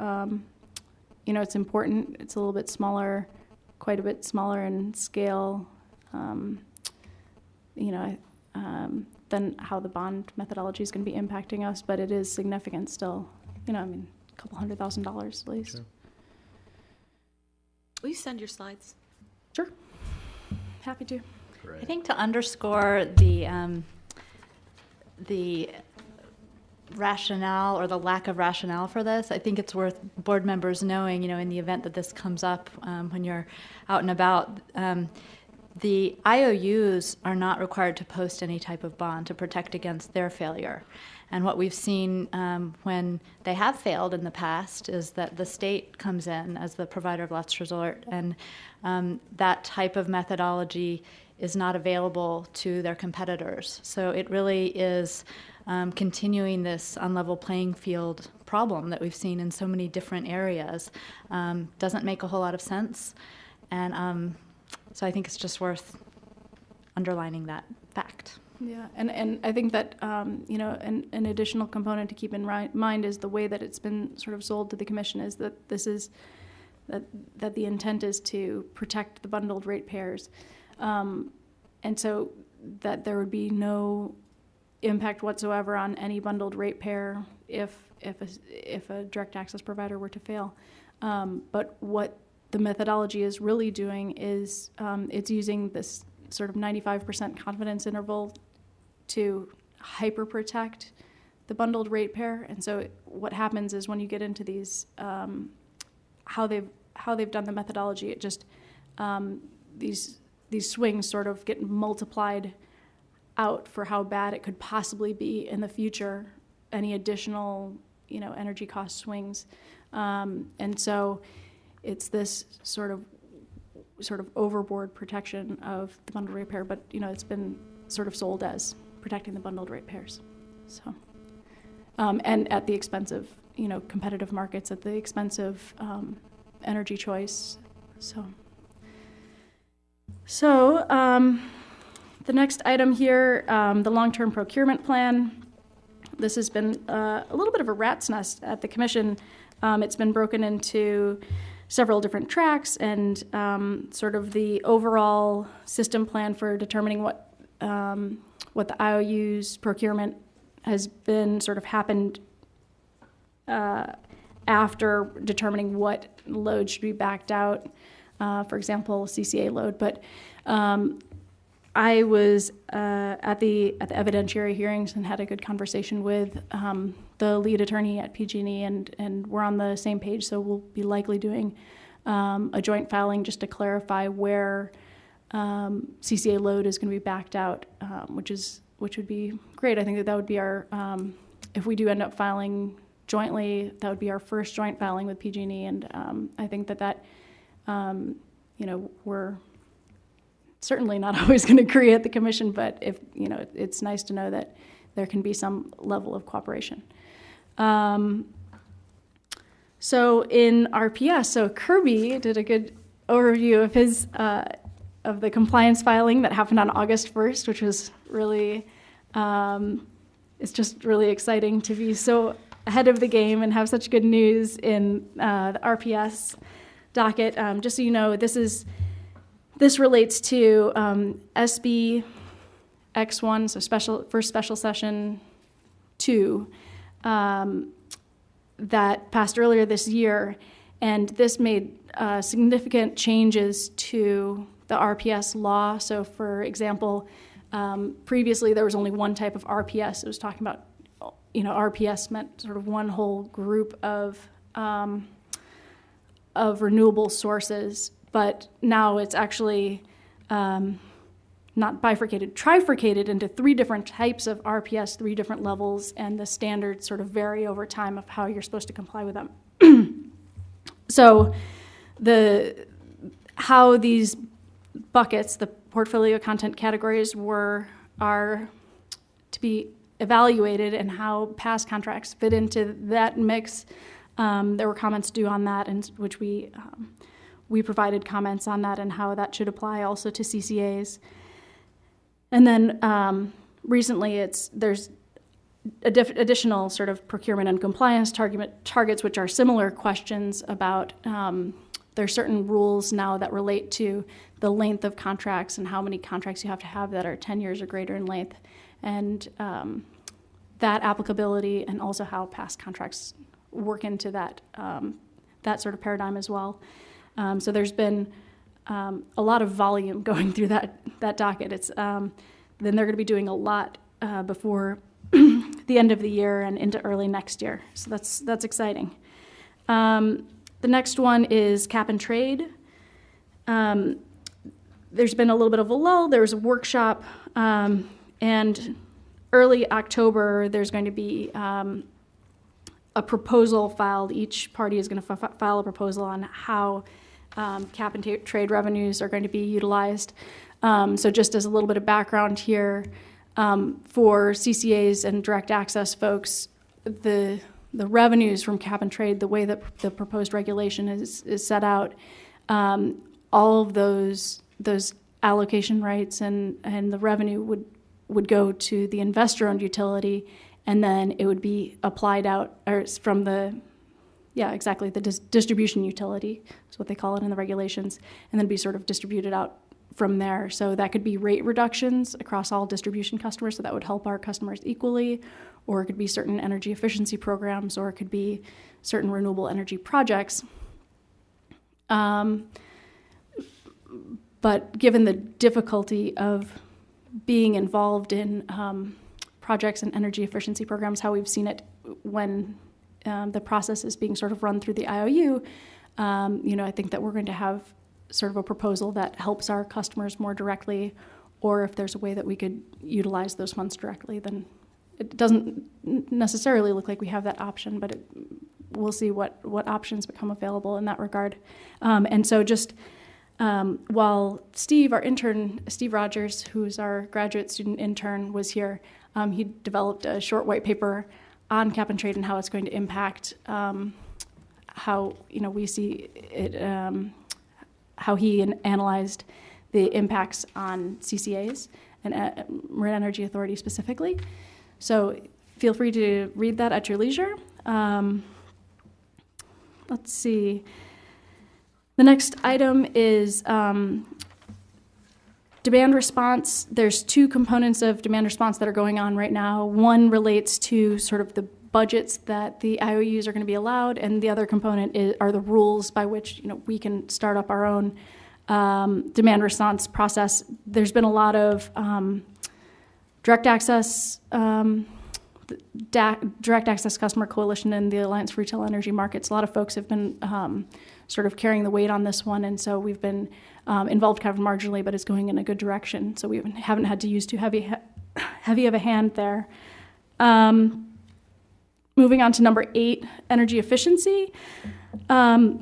it's important. It's a little bit smaller, quite a bit smaller in scale, than how the bond methodology is going to be impacting us, but it is significant still. A couple $100,000 at least. Sure. Will you send your slides? Sure. Happy to. I think to underscore the rationale or the lack of rationale for this, I think it's worth board members knowing, in the event that this comes up when you're out and about, the IOUs are not required to post any type of bond to protect against their failure. And what we've seen when they have failed in the past is that the state comes in as the provider of last resort, and that type of methodology is not available to their competitors. So it really is continuing this unlevel playing field problem that we've seen in so many different areas. Doesn't make a whole lot of sense. And so I think it's just worth underlining that fact. Yeah, and I think that, an additional component to keep in mind is the way that it's been sort of sold to the commission is that that the intent is to protect the bundled ratepayers. And so that there would be no impact whatsoever on any bundled ratepayer if a direct access provider were to fail. But what the methodology is really doing is it's using this sort of 95% confidence interval to hyper protect the bundled ratepayer. And so what happens is when you get into these how they've done the methodology, it just these swings sort of get multiplied out for how bad it could possibly be in the future, any additional energy cost swings. And so it's this sort of overboard protection of the bundled ratepayer, but it's been sort of sold as protecting the bundled ratepayers. So, and at the expense of competitive markets, at the expense of energy choice. So the next item here, the long-term procurement plan. this has been a little bit of a rat's nest at the commission. It's been broken into several different tracks, and sort of the overall system plan for determining what the IOU's procurement has been sort of happened after determining what load should be backed out, for example, CCA load. But I was at the evidentiary hearings and had a good conversation with the lead attorney at PG&E, and we're on the same page. So we'll be likely doing a joint filing just to clarify where CCA load is going to be backed out, which would be great. I think that would be our if we do end up filing jointly, that would be our first joint filing with PG&E, and I think that we're certainly not always going to agree at the commission, but if it's nice to know that there can be some level of cooperation. So in RPS, so Kirby did a good overview of his of the compliance filing that happened on August 1st, which was really it's just really exciting to be so ahead of the game and have such good news in the RPS docket. Just so you know, this relates to SB X1, so first special session 2, that passed earlier this year, and this made significant changes to the RPS law. So, for example, previously there was only one type of RPS. It was talking about, RPS meant sort of one whole group of renewable sources, but now it's actually not bifurcated, trifurcated into 3 different types of RPS, 3 different levels, and the standards sort of vary over time of how you're supposed to comply with them. So how these buckets, the portfolio content categories, are to be evaluated and how past contracts fit into that mix. There were comments due on that, and which we provided comments on that and how that should apply also to CCAs. And then recently there's additional sort of procurement and compliance targets, which are similar questions about there's certain rules now that relate to the length of contracts and how many contracts you have to have that are 10 years or greater in length, and that applicability, and also how past contracts work into that sort of paradigm as well. So there's been a lot of volume going through that docket. It's then they're going to be doing a lot before the end of the year and into early next year. So that's exciting. The next one is cap and trade. There's been a little bit of a lull. There was a workshop, and early October there's going to be a proposal filed. Each party is going to file a proposal on how cap and trade revenues are going to be utilized. So just as a little bit of background here, for CCAs and direct access folks, the revenues from cap and trade, the way that the proposed regulation is set out, all of those allocation rights and the revenue would go to the investor-owned utility, and then it would be applied out from the distribution utility is what they call it in the regulations, and then be sort of distributed out from there. So that could be rate reductions across all distribution customers, so that would help our customers equally, or it could be certain energy efficiency programs, or it could be certain renewable energy projects. But given the difficulty of being involved in projects and energy efficiency programs, how we've seen it when the process is being sort of run through the IOU, I think that we're going to have sort of a proposal that helps our customers more directly, or if there's a way that we could utilize those funds directly, then it doesn't necessarily look like we have that option, but we'll see what options become available in that regard. And so just while Steve, our intern, Steve Rogers, who's our graduate student intern, was here, he developed a short white paper on cap and trade and how it's going to impact how we see it, how he analyzed the impacts on CCAs and Marin Energy Authority specifically. So feel free to read that at your leisure. Let's see. The next item is demand response. There's two components of demand response that are going on right now. One relates to sort of the budgets that the IOUs are going to be allowed, and the other component are the rules by which we can start up our own demand response process. There's been a lot of direct access customer coalition and the Alliance for Retail Energy Markets. A lot of folks have been sort of carrying the weight on this one, and so we've been involved kind of marginally, but it's going in a good direction. So we haven't had to use too heavy of a hand there. Moving on to number 8, energy efficiency. A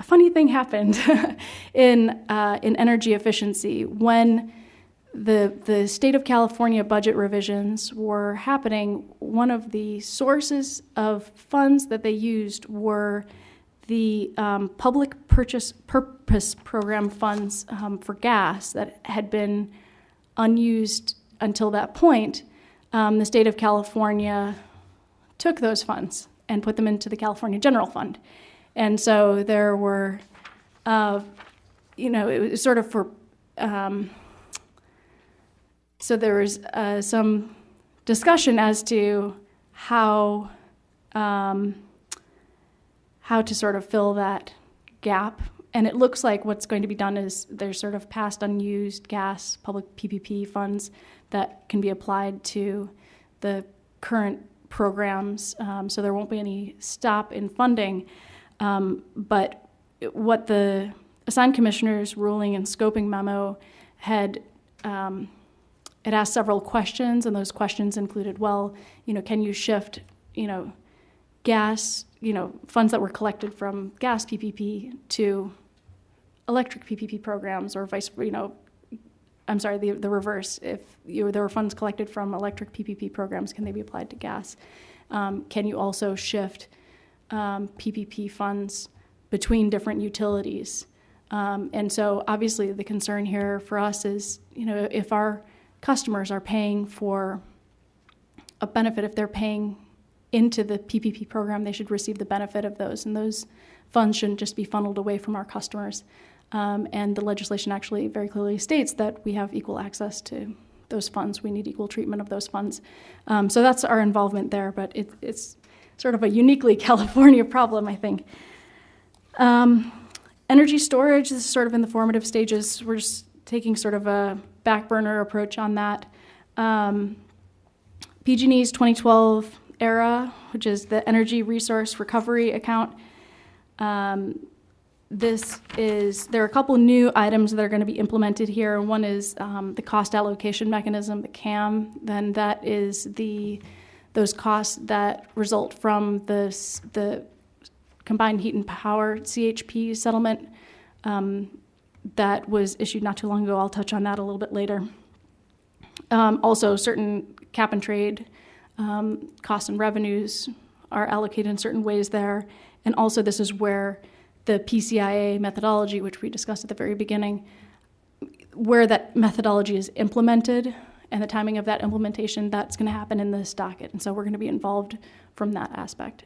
funny thing happened in energy efficiency when the state of California budget revisions were happening. One of the sources of funds that they used were the public purpose program funds for gas that had been unused until that point. The state of California took those funds and put them into the California General Fund. And so there were, it was sort of for, so there was some discussion as to how to sort of fill that gap. And it looks like what's going to be done is there's sort of past unused gas public PPP funds that can be applied to the current programs, so there won't be any stop in funding. But what the assigned commissioner's ruling and scoping memo had, it asked several questions, and those questions included, can you shift, gas, funds that were collected from gas PPP to electric PPP programs, or the reverse. If there were funds collected from electric PPP programs, can they be applied to gas? Can you also shift PPP funds between different utilities? And so obviously the concern here for us is, if our customers are paying for a benefit, if they're paying into the PPP program, they should receive the benefit of those, and those funds shouldn't just be funneled away from our customers. And the legislation actually very clearly states that we have equal access to those funds. We need equal treatment of those funds. So that's our involvement there, but it's sort of a uniquely California problem, I think. Energy storage is sort of in the formative stages. We're just taking sort of a back burner approach on that. PG&E's 2012 ERA, which is the Energy Resource Recovery Account. There are a couple new items that are going to be implemented here. One is the cost allocation mechanism, the CAM. Then that is those costs that result from the combined heat and power CHP settlement that was issued not too long ago. I'll touch on that a little bit later. Also, certain cap and trade costs and revenues are allocated in certain ways there. And also this is where the PCIA methodology, which we discussed at the very beginning, where that methodology is implemented and the timing of that implementation, that's going to happen in this docket. And so we're going to be involved from that aspect.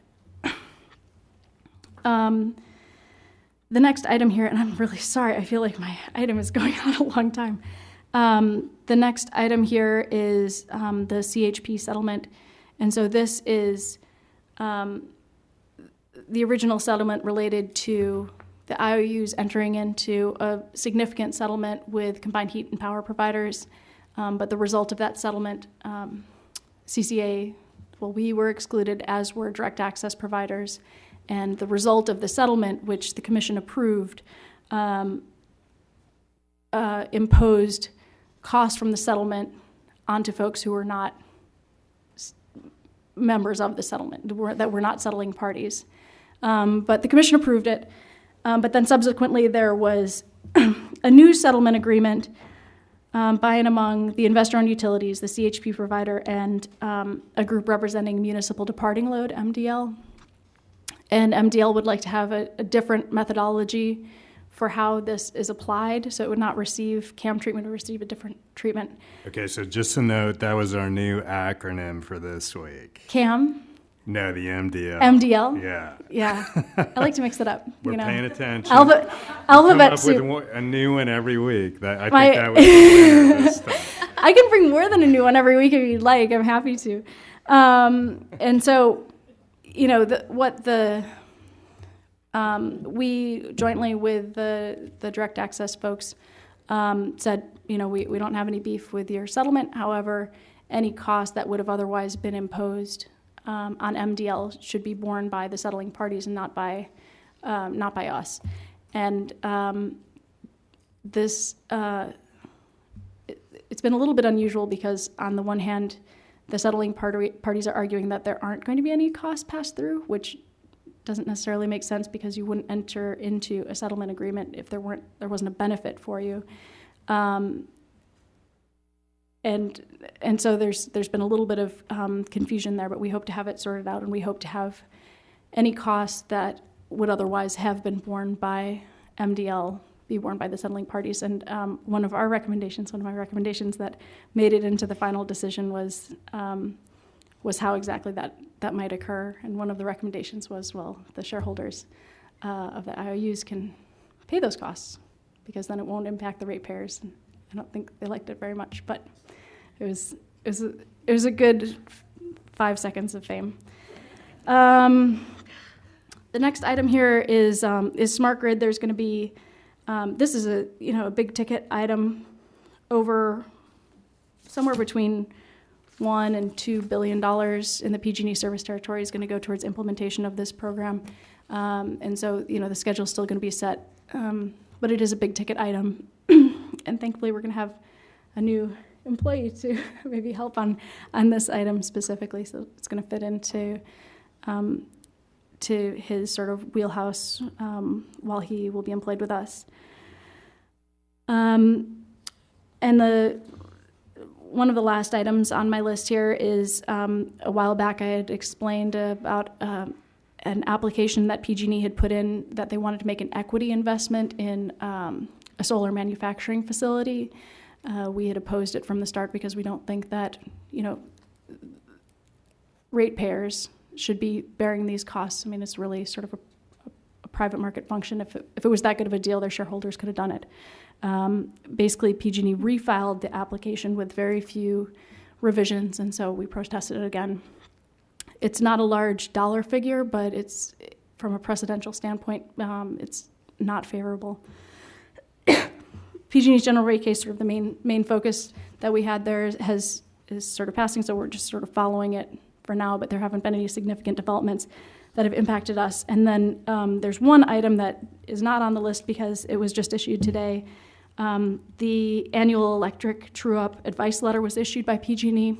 The next item here, and I'm really sorry, I feel like my item is going on a long time. The next item here is the CHP settlement. And so this is the original settlement related to the IOUs entering into a significant settlement with combined heat and power providers. But the result of that settlement, CCA, we were excluded, as were direct access providers. And the result of the settlement, which the commission approved, imposed costs from the settlement onto folks who were not members of the settlement, that were not settling parties. But the commission approved it. But then subsequently there was a new settlement agreement by and among the investor-owned utilities, the CHP provider, and a group representing municipal departing load, MDL. And MDL would like to have a different methodology for how this is applied, so it would not receive CAM treatment, or receive a different treatment. Okay, so just a note, that was our new acronym for this week. CAM, No, the MDL. MDL? Yeah. Yeah, I like to mix it up. We're you know. paying attention. Alphabet Come up soup. with a new one every week. I think My- that was the winner this time. I can bring more than a new one every week if you'd like. I'm happy to. And so, you know, we jointly with the direct access folks said, you know, we don't have any beef with your settlement. However, any cost that would have otherwise been imposed on MDL should be borne by the settling parties and not by us. And this. It's been a little bit unusual because on the one hand, the settling parties are arguing that there aren't going to be any costs passed through, which doesn't necessarily make sense because you wouldn't enter into a settlement agreement if there wasn't a benefit for you. And so there's been a little bit of confusion there, but we hope to have it sorted out, and we hope to have any costs that would otherwise have been borne by MDL be borne by the settling parties. And one of my recommendations that made it into the final decision was how exactly that might occur. And one of the recommendations was, well, the shareholders of the IOUs can pay those costs because then it won't impact the ratepayers. And I don't think they liked it very much, but it was a good 5 seconds of fame. The next item here is smart grid. There's going to be this is a big ticket item, over somewhere between $1 and $2 billion in the PG&E service territory is going to go towards implementation of this program, and so the schedule is still going to be set, but it is a big ticket item, and thankfully we're going to have a new employee to maybe help on this item specifically, so it's going to fit into to his sort of wheelhouse while he will be employed with us. And one of the last items on my list here is a while back I had explained about an application that PG&E had put in that they wanted to make an equity investment in a solar manufacturing facility. We had opposed it from the start because we don't think that ratepayers should be bearing these costs. I mean, it's really sort of a private market function. If it was that good of a deal, their shareholders could have done it. Basically, PG&E refiled the application with very few revisions, and so we protested it again. It's not a large dollar figure, but it's, from a precedential standpoint, it's not favorable. PG&E's general rate case, sort of the main focus that we had there is sort of passing, so we're just sort of following it for now, but there haven't been any significant developments that have impacted us. And then there's one item that is not on the list because it was just issued today. The annual electric true-up advice letter was issued by PG&E,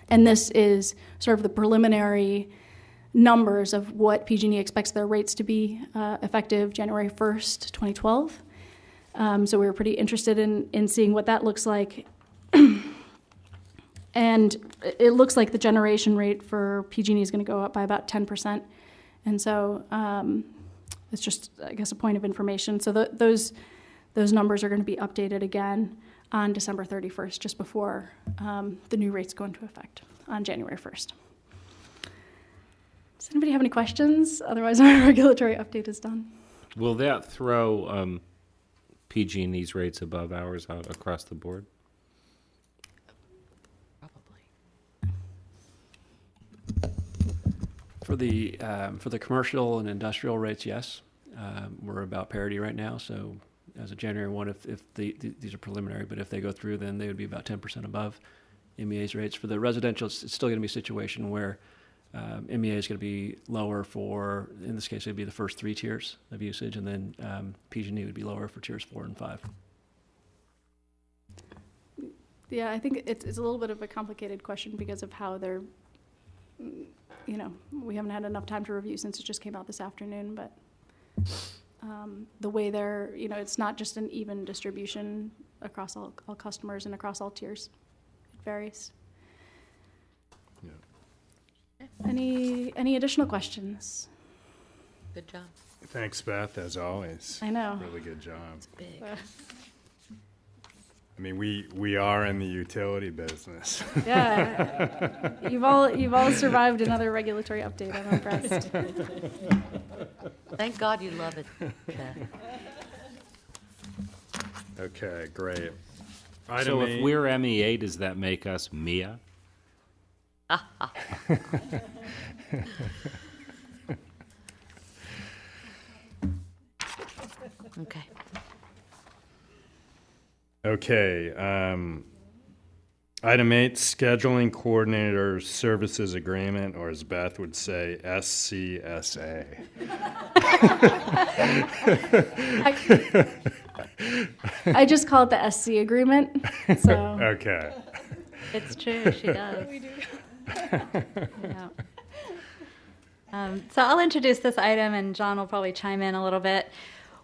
and this is sort of the preliminary numbers of what PG&E expects their rates to be effective January 1st, 2012. So we were pretty interested in seeing what that looks like. And it looks like the generation rate for PG&E is going to go up by about 10%. And so it's just, I guess, a point of information. So those numbers are going to be updated again on December 31st, just before the new rates go into effect on January 1st. Does anybody have any questions? Otherwise, our regulatory update is done. Will that throw PG&E's rates above ours out across the board? For the commercial and industrial rates, yes. We're about parity right now, so as of January 1, if these are preliminary, but if they go through, then they would be about 10% above MEA's rates. For the residential, it's still going to be a situation where MEA is going to be lower for, in this case, it would be the first 3 tiers of usage, and then PG&E would be lower for tiers 4 and 5. Yeah, I think it's a little bit of a complicated question because of how they're, we haven't had enough time to review since it just came out this afternoon, but the way they're, it's not just an even distribution across all customers and across all tiers. It varies. Yeah. Any additional questions? Good job. Thanks, Beth, as always. I know. Really good job. I mean, we are in the utility business. Yeah, you've all survived another regulatory update. I'm impressed. Thank God you love it, Beth. Okay, great. So Item if eight. we're MEA, does that make us MEA? Okay. Okay, item 8, scheduling coordinator services agreement, or as Beth would say, SCSA. I just call it the SC agreement. So Okay. It's true, she does. We do. Yeah. So I'll introduce this item, and John will probably chime in a little bit.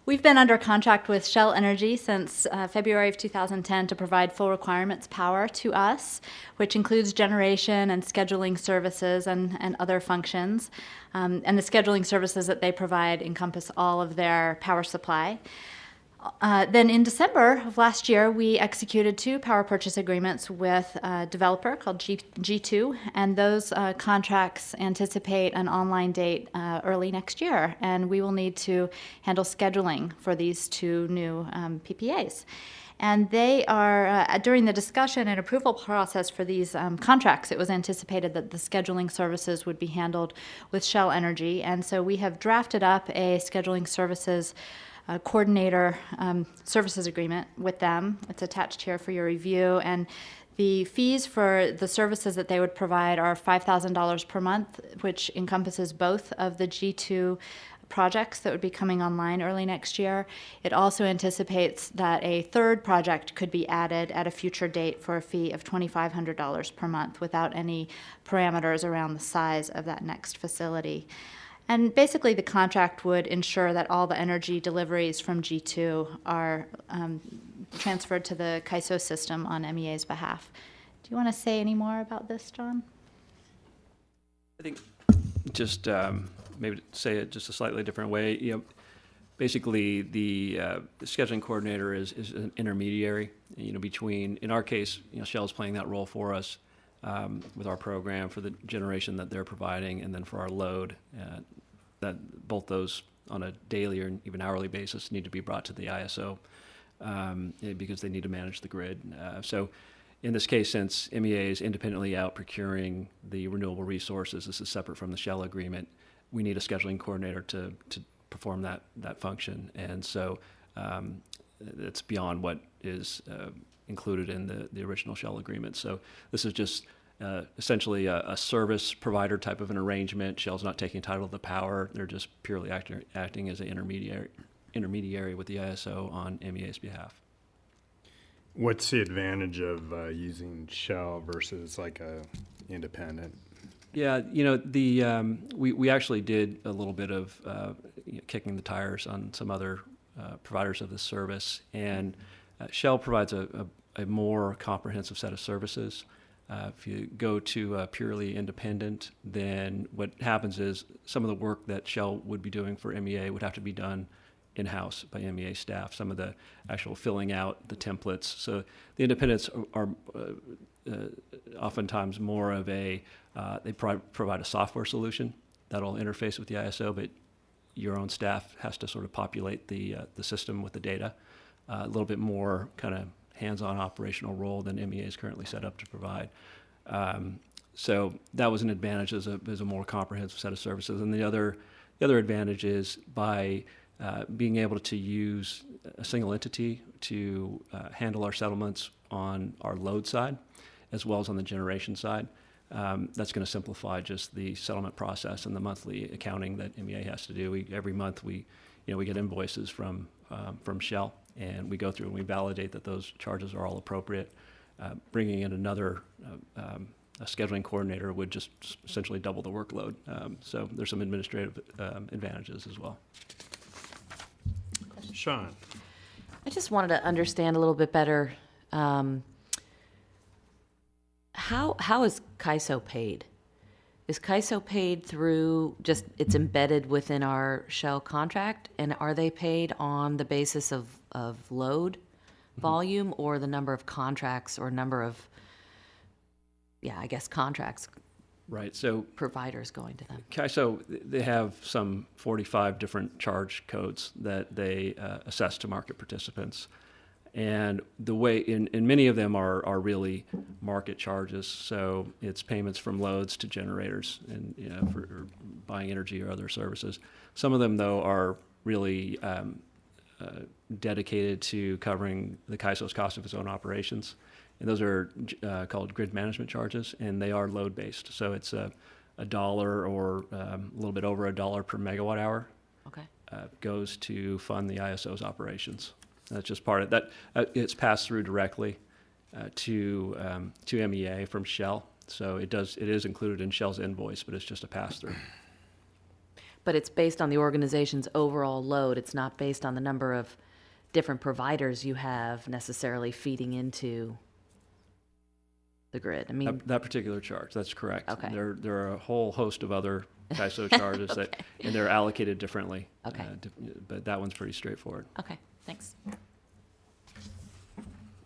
We've been under contract with Shell Energy since February of 2010 to provide full requirements power to us, which includes generation and scheduling services and other functions. And the scheduling services that they provide encompass all of their power supply. Then in December of last year, we executed 2 power purchase agreements with a developer called G2, and those contracts anticipate an online date early next year, and we will need to handle scheduling for these 2 new PPAs. And they are, during the discussion and approval process for these contracts, it was anticipated that the scheduling services would be handled with Shell Energy, and so we have drafted up a scheduling services coordinator services agreement with them. It's attached here for your review, and the fees for the services that they would provide are $5,000 per month, which encompasses both of the G2 projects that would be coming online early next year. It also anticipates that a third project could be added at a future date for a fee of $2,500 per month without any parameters around the size of that next facility. And basically, the contract would ensure that all the energy deliveries from G2 are transferred to the CAISO system on MEA's behalf. Do you want to say any more about this, John? I think just maybe to say it just a slightly different way. Basically, the scheduling coordinator is an intermediary. Between, in our case, Shell's playing that role for us. With our program for the generation that they're providing, and then for our load, that both those on a daily or even hourly basis need to be brought to the ISO because they need to manage the grid. So in this case, since MEA is independently out procuring the renewable resources, this is separate from the Shell agreement, we need a scheduling coordinator to perform that function. And so it's beyond what is included in the original Shell agreement. So this is just essentially a service provider type of an arrangement. Shell's not taking title of the power. They're just purely acting as an intermediary with the ISO on MEA's behalf. What's the advantage of using Shell versus like a independent? Yeah, we actually did a little bit of kicking the tires on some other providers of this service, and Shell provides a more comprehensive set of services. If you go to purely independent, then what happens is some of the work that Shell would be doing for MEA would have to be done in-house by MEA staff, some of the actual filling out the templates. So the independents are oftentimes more of they provide a software solution that'll interface with the ISO, but your own staff has to sort of populate the system with the data. A little bit more kind of hands-on operational role than MEA is currently set up to provide. So that was an advantage as a more comprehensive set of services. And the other advantage is by being able to use a single entity to handle our settlements on our load side as well as on the generation side. That's going to simplify just the settlement process and the monthly accounting that MEA has to do. Every month we get invoices from Shell, and we go through and we validate that those charges are all appropriate. Bringing in another a scheduling coordinator would just essentially double the workload. So there's some administrative advantages as well. Sean. I just wanted to understand a little bit better how is CAISO paid? Is CAISO paid through just, it's embedded within our Shell contract? And are they paid on the basis of load volume or the number of contracts or number of, I guess contracts, Right. So providers going to them? CAISO, they have some 45 different charge codes that they assess to market participants. And the way, in many of them are really market charges. So it's payments from loads to generators and for buying energy or other services. Some of them, though, are really dedicated to covering the CAISO's cost of its own operations. And those are called grid management charges, and they are load-based. So it's a dollar or a little bit over $1 per megawatt hour. Okay. Goes to fund the ISO's operations. That's just part of that. It's passed through directly to MEA from Shell. So it is included in Shell's invoice, but it's just a pass-through. But it's based on the organization's overall load. It's not based on the number of different providers you have necessarily feeding into the grid. I mean, That particular charge, that's correct. Okay. There are a whole host of other CAISO charges and they're allocated differently. Okay. But that one's pretty straightforward. okay, thanks.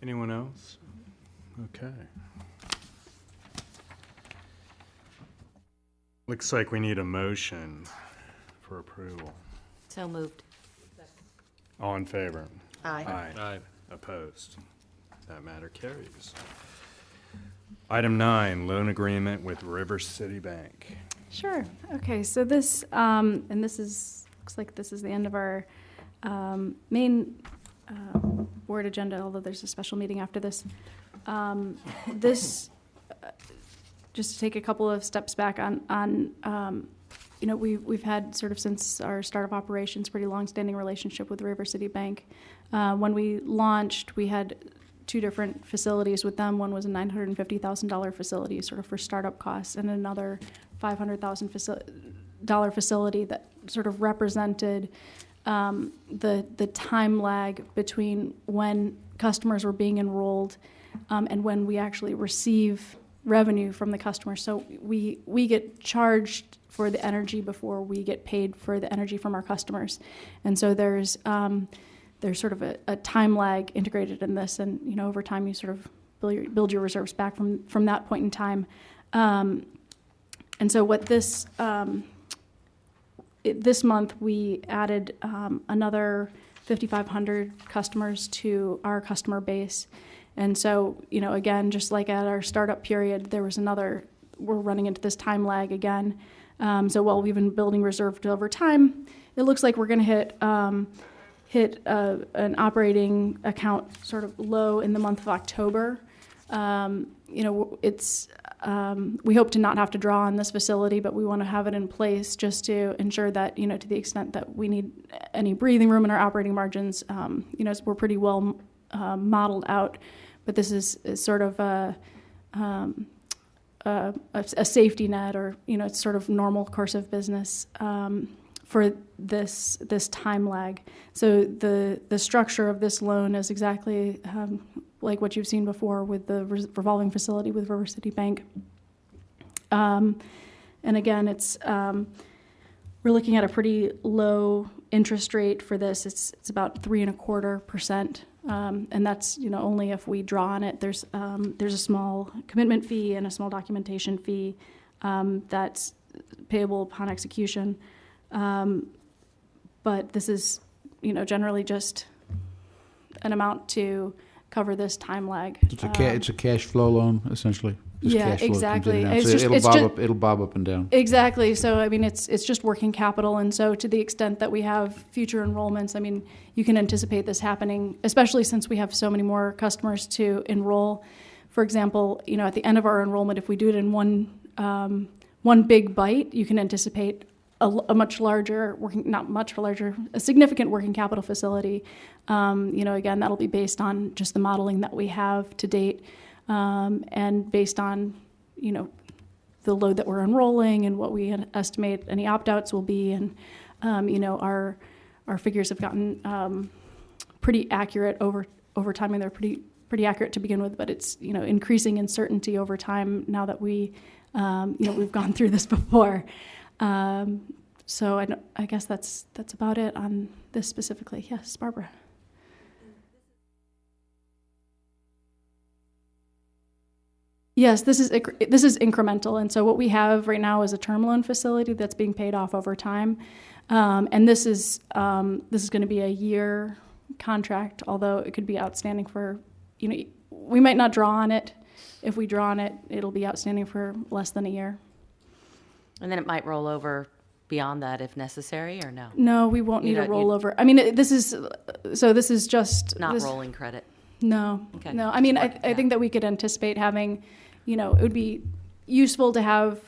Anyone else? Okay. Looks like we need a motion for approval. So moved. All in favor? Aye. Aye. Opposed? That matter carries. Item 9, loan agreement with River City Bank. Sure. Okay, so this, and this is, looks like this is the end of our main board agenda, although there's a special meeting after this. This, just to take a couple of steps back on we've had sort of since our start of operations, pretty long-standing relationship with River City Bank. When we launched, we had 2 different facilities with them. One was a $950,000 facility, sort of for startup costs, and another $500,000 facility that sort of represented the time lag between when customers were being enrolled and when we actually receive revenue from the customer. So we get charged for the energy before we get paid for the energy from our customers, and so there's sort of a time lag integrated in this, and over time you sort of build your reserves back from that point in time. And so what this this month we added another 5,500 customers to our customer base, and so again, just like at our startup period, there was we're running into this time lag again. So while we've been building reserve over time, it looks like we're going to hit an operating account sort of low in the month of October. It's we hope to not have to draw on this facility, but we want to have it in place just to ensure that to the extent that we need any breathing room in our operating margins, we're pretty well modeled out. But this is sort of a safety net, or it's sort of normal course of business for this time lag. So the structure of this loan is exactly like what you've seen before with the revolving facility with River City Bank. And again, it's we're looking at a pretty low interest rate for this. It's about 3.25%, and that's only if we draw on it. There's a small commitment fee and a small documentation fee that's payable upon execution. But this is generally just an amount to cover this time lag. It's a cash flow loan, essentially. Just Yeah, cash flow exactly. comes in and out. It's So just- it'll bob up and down. Exactly. So, I mean, it's just working capital. And so to the extent that we have future enrollments, I mean, you can anticipate this happening, especially since we have so many more customers to enroll. For example, at the end of our enrollment, if we do it in one big bite, you can anticipate a much larger a significant working capital facility. Again, that'll be based on just the modeling that we have to date, and based on, the load that we're enrolling and what we estimate any opt-outs will be. And, our figures have gotten pretty accurate over time, and they're pretty pretty accurate to begin with, but it's, increasing uncertainty over time now that we've gone through this before. So I guess that's about it on this specifically. Yes, Barbara. Yes, this is incremental, and so what we have right now is a term loan facility that's being paid off over time, and this is going to be a year contract. Although it could be outstanding for, we might not draw on it. If we draw on it, it'll be outstanding for less than a year. And then it might roll over beyond that if necessary, or no? No, we won't need a rollover. I mean, this is just Not rolling credit. No, Okay. no. I mean, I think that we could anticipate having, it would be useful to have,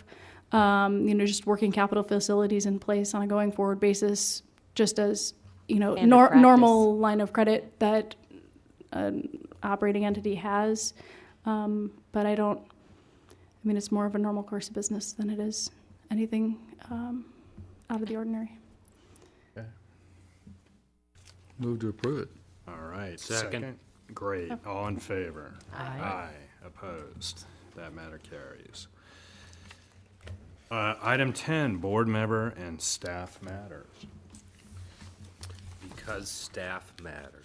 just working capital facilities in place on a going forward basis, just as, normal line of credit that an operating entity has. But it's more of a normal course of business than it is anything out of the ordinary. Okay. Move to approve it. All right. Second. Great. All in favor? Aye. Opposed? That matter carries. Item 10, board member and staff matters. Because staff matters.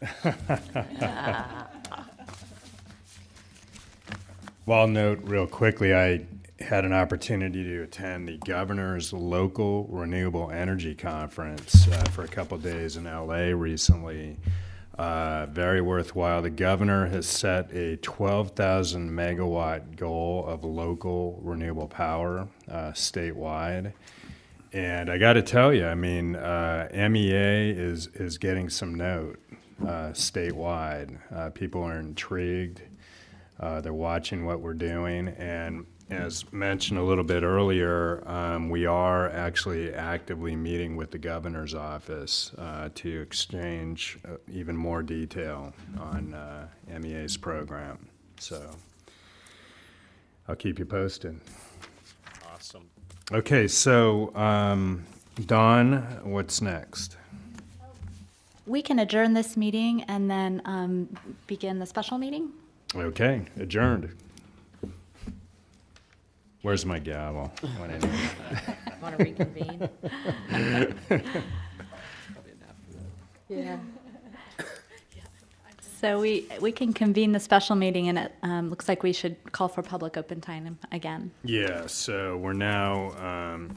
Well, I'll note real quickly, I had an opportunity to attend the Governor's Local Renewable Energy Conference for a couple days in LA recently. Very worthwhile. The governor has set a 12,000 megawatt goal of local renewable power statewide. And I got to tell you, MEA is getting some note statewide. People are intrigued. They're watching what we're doing. And as mentioned a little bit earlier, we are actually actively meeting with the governor's office to exchange even more detail on MEA's program. So I'll keep you posted. Awesome. Okay, so Dawn, what's next? We can adjourn this meeting and then begin the special meeting. Okay, adjourned. Where's my gavel? When I need it. Want to reconvene? Yeah. So we can convene the special meeting, and it looks like we should call for public open time again. Yeah, so we're now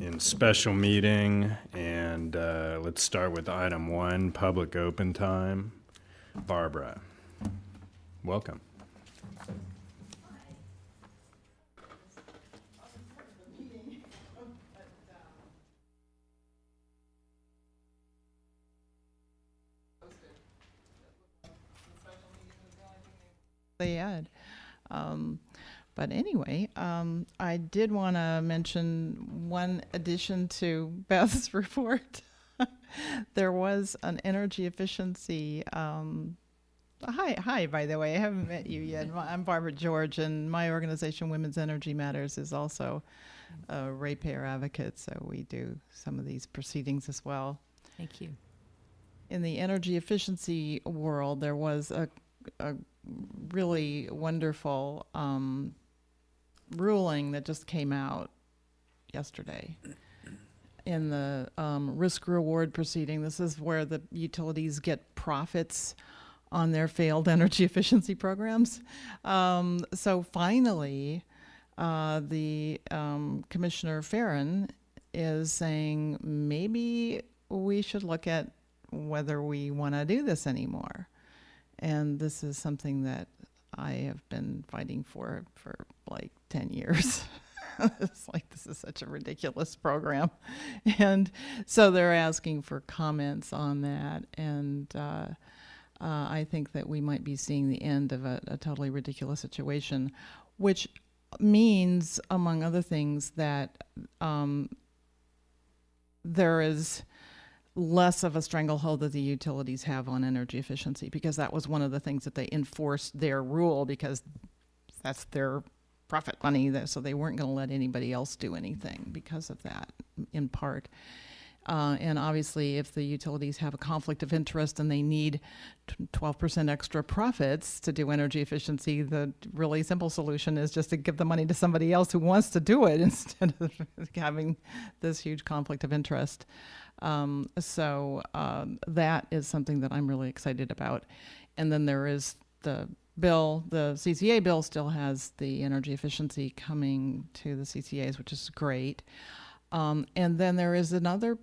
in special meeting, and let's start with item 1, public open time. Barbara, welcome. They had. But anyway, I did want to mention one addition to Beth's report. There was an energy efficiency. Hi, by the way, I haven't met you yet. I'm Barbara George, and my organization, Women's Energy Matters, is also a ratepayer advocate, so we do some of these proceedings as well. Thank you. In the energy efficiency world, there was a really wonderful ruling that just came out yesterday in the risk-reward proceeding. This is where the utilities get profits on their failed energy efficiency programs. So finally, the Commissioner Farron is saying maybe we should look at whether we want to do this anymore. And this is something that I have been fighting for like 10 years. It's like, this is such a ridiculous program. And so they're asking for comments on that. And I think that we might be seeing the end of a totally ridiculous situation, which means, among other things, that there is less of a stranglehold that the utilities have on energy efficiency, because that was one of the things that they enforced their rule, because that's their profit money, so they weren't going to let anybody else do anything because of that, in part. And obviously, if the utilities have a conflict of interest and they need 12% extra profits to do energy efficiency, the really simple solution is just to give the money to somebody else who wants to do it instead of having this huge conflict of interest. So that is something that I'm really excited about. And then there is the bill, the CCA bill still has the energy efficiency coming to the CCAs, which is great. And then there is another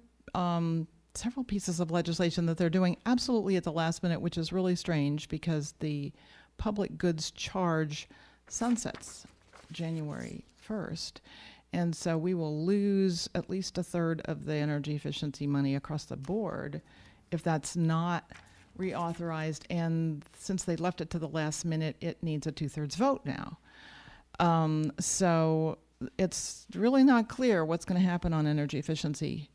several pieces of legislation that they're doing absolutely at the last minute, which is really strange because the public goods charge sunsets January 1st. And so we will lose at least a third of the energy efficiency money across the board if that's not reauthorized. And since they left it to the last minute, it needs a 2/3 vote now. So it's really not clear what's going to happen on energy efficiency.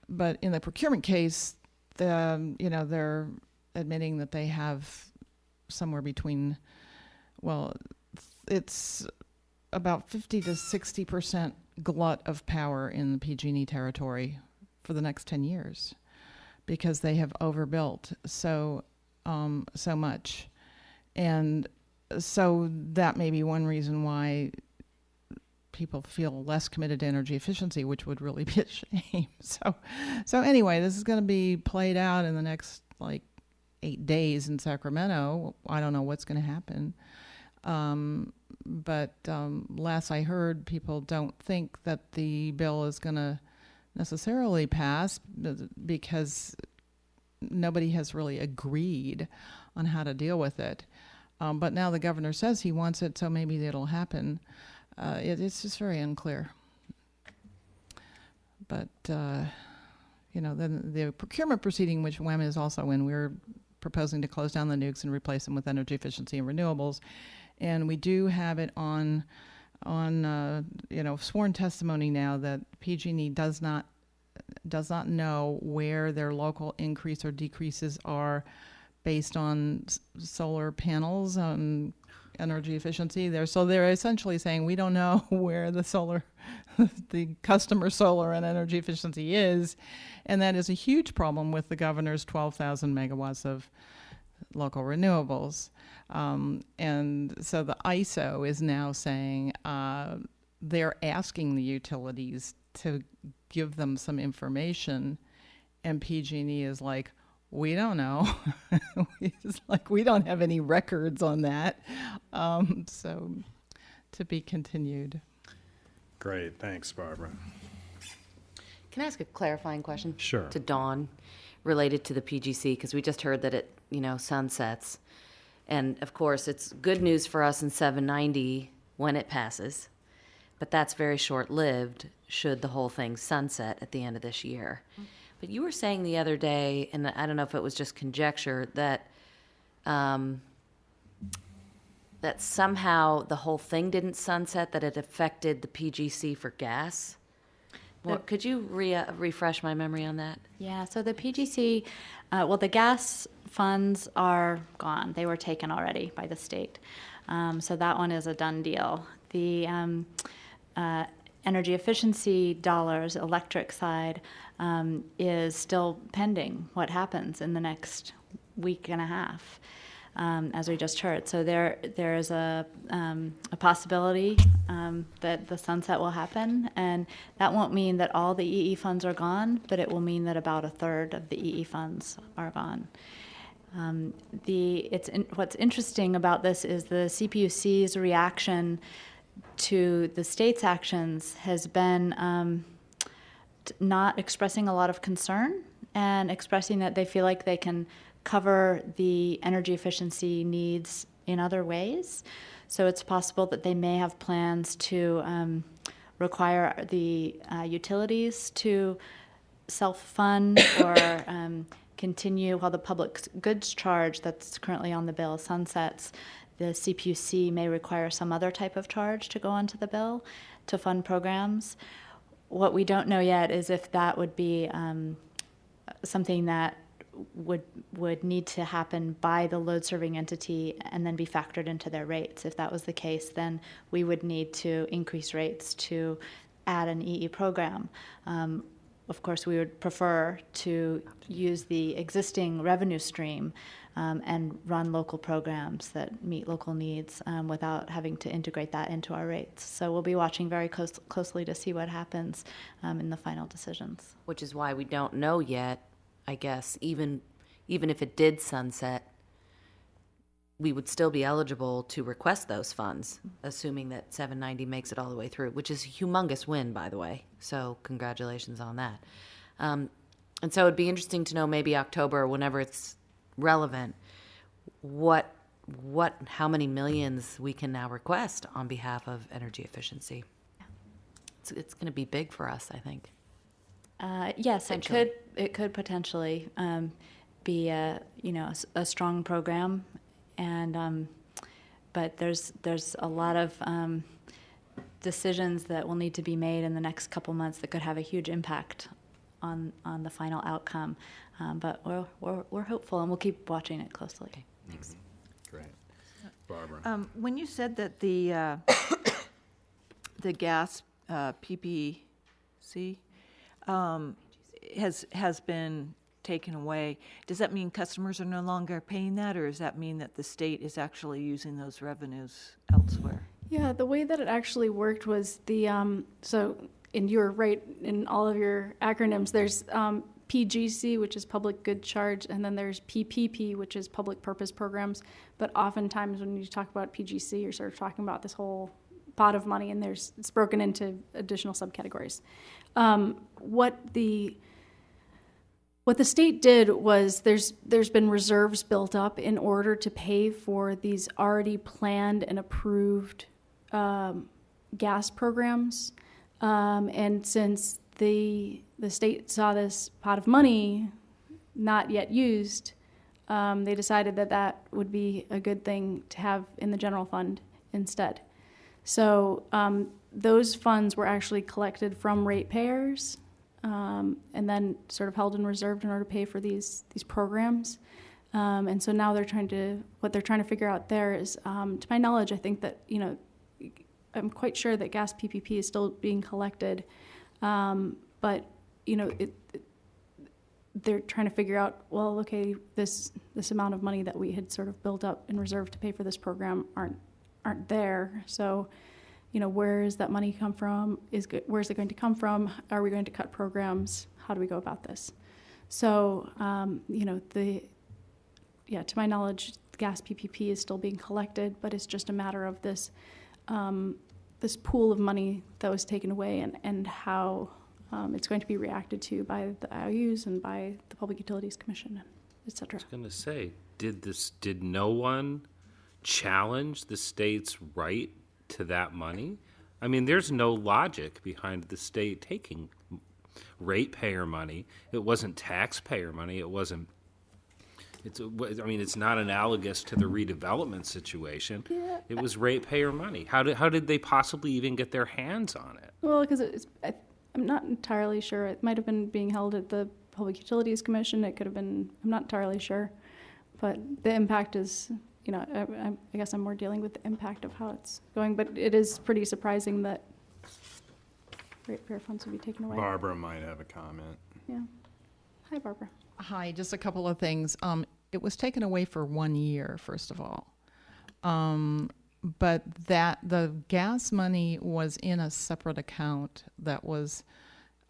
But in the procurement case, they're admitting that they have somewhere between, well, it's about 50 to 60% glut of power in the PG&E territory for the next 10 years because they have overbuilt so much. And so that may be one reason why people feel less committed to energy efficiency, which would really be a shame. So anyway, this is going to be played out in the next 8 days in Sacramento. I don't know what's going to happen. But last I heard, people don't think that the bill is going to necessarily pass because nobody has really agreed on how to deal with it. But now the governor says he wants it, so maybe it'll happen. It's just very unclear. But, then the procurement proceeding, which WEM is also in, we're proposing to close down the nukes and replace them with energy efficiency and renewables. And we do have it on sworn testimony now that PG&E does not know where their local increase or decreases are based on solar panels on energy efficiency there. So they're essentially saying we don't know where the customer solar and energy efficiency is. And that is a huge problem with the governor's 12,000 megawatts of local renewables. And so the ISO is now saying they're asking the utilities to give them some information. And PG&E is like, we don't know. It's like we don't have any records on that. So to be continued. Great. Thanks, Barbara. Can I ask a clarifying question? Sure. To Dawn, related to the PGC, because we just heard that it, sunsets. And of course, it's good news for us in 790 when it passes, but that's very short-lived should the whole thing sunset at the end of this year. But you were saying the other day, and I don't know if it was just conjecture, that that somehow the whole thing didn't sunset, that it affected the PGC for gas. Could you refresh my memory on that? Yeah, so the PGC, the gas funds are gone. They were taken already by the state. So that one is a done deal. The energy efficiency dollars, electric side, is still pending what happens in the next week and a half, as we just heard. So there is a possibility that the sunset will happen, and that won't mean that all the EE funds are gone, but it will mean that about a third of the EE funds are gone. What's interesting about this is the CPUC's reaction to the state's actions has been not expressing a lot of concern and expressing that they feel like they can cover the energy efficiency needs in other ways. So it's possible that they may have plans to require the utilities to self-fund or continue while the public goods charge that's currently on the bill sunsets. The CPUC may require some other type of charge to go onto the bill to fund programs. What we don't know yet is if that would be something that would need to happen by the load serving entity and then be factored into their rates. If that was the case, then we would need to increase rates to add an EE program. of course, we would prefer to use the existing revenue stream and run local programs that meet local needs without having to integrate that into our rates. So we'll be watching very closely to see what happens in the final decisions. Which is why we don't know yet, I guess, even if it did sunset, we would still be eligible to request those funds, assuming that 790 makes it all the way through, which is a humongous win, by the way. So congratulations on that. And so it'd be interesting to know maybe October, whenever it's relevant, how many millions we can now request on behalf of energy efficiency. It's going to be big for us, I think. Yes, it could potentially be a strong program, and but there's a lot of decisions that will need to be made in the next couple months that could have a huge impact on the final outcome. But we're hopeful, and we'll keep watching it closely. Okay, thanks. Great. Barbara. When you said that the gas PPC has been taken away, does that mean customers are no longer paying that, or does that mean that the state is actually using those revenues elsewhere? Yeah, the way that it actually worked was and you're right in all of your acronyms, there's PGC, which is Public Good Charge, and then there's PPP, which is Public Purpose Programs. But oftentimes when you talk about PGC, you're sort of talking about this whole pot of money, and it's broken into additional subcategories. What the state did was there's been reserves built up in order to pay for these already planned and approved gas programs, and since the state saw this pot of money not yet used, they decided that would be a good thing to have in the general fund instead. So those funds were actually collected from ratepayers and then sort of held in reserve in order to pay for these programs. And so now what they're trying to figure out there is, to my knowledge, I think that, I'm quite sure that gas PPP is still being collected, but they're trying to figure out, well, okay, this amount of money that we had sort of built up in reserve to pay for this program aren't there. So, where is that money come from? Where is it going to come from? Are we going to cut programs? How do we go about this? So, to my knowledge, the gas PPP is still being collected, but it's just a matter of this pool of money that was taken away and how it's going to be reacted to by the IOUs and by the Public Utilities Commission, et cetera. I was going to say, did no one challenge the state's right to that money? I mean, there's no logic behind the state taking ratepayer money. It wasn't taxpayer money. It's not analogous to the redevelopment situation. Yeah. It was ratepayer money. How did they possibly even get their hands on it? Well, because I'm not entirely sure. It might have been being held at the Public Utilities Commission. It could have been, I'm not entirely sure. But the impact is, I guess I'm more dealing with the impact of how it's going. But it is pretty surprising that ratepayer funds would be taken away. Barbara might have a comment. Yeah. Hi, Barbara. Hi, just a couple of things. It was taken away for 1 year, first of all. But the gas money was in a separate account that was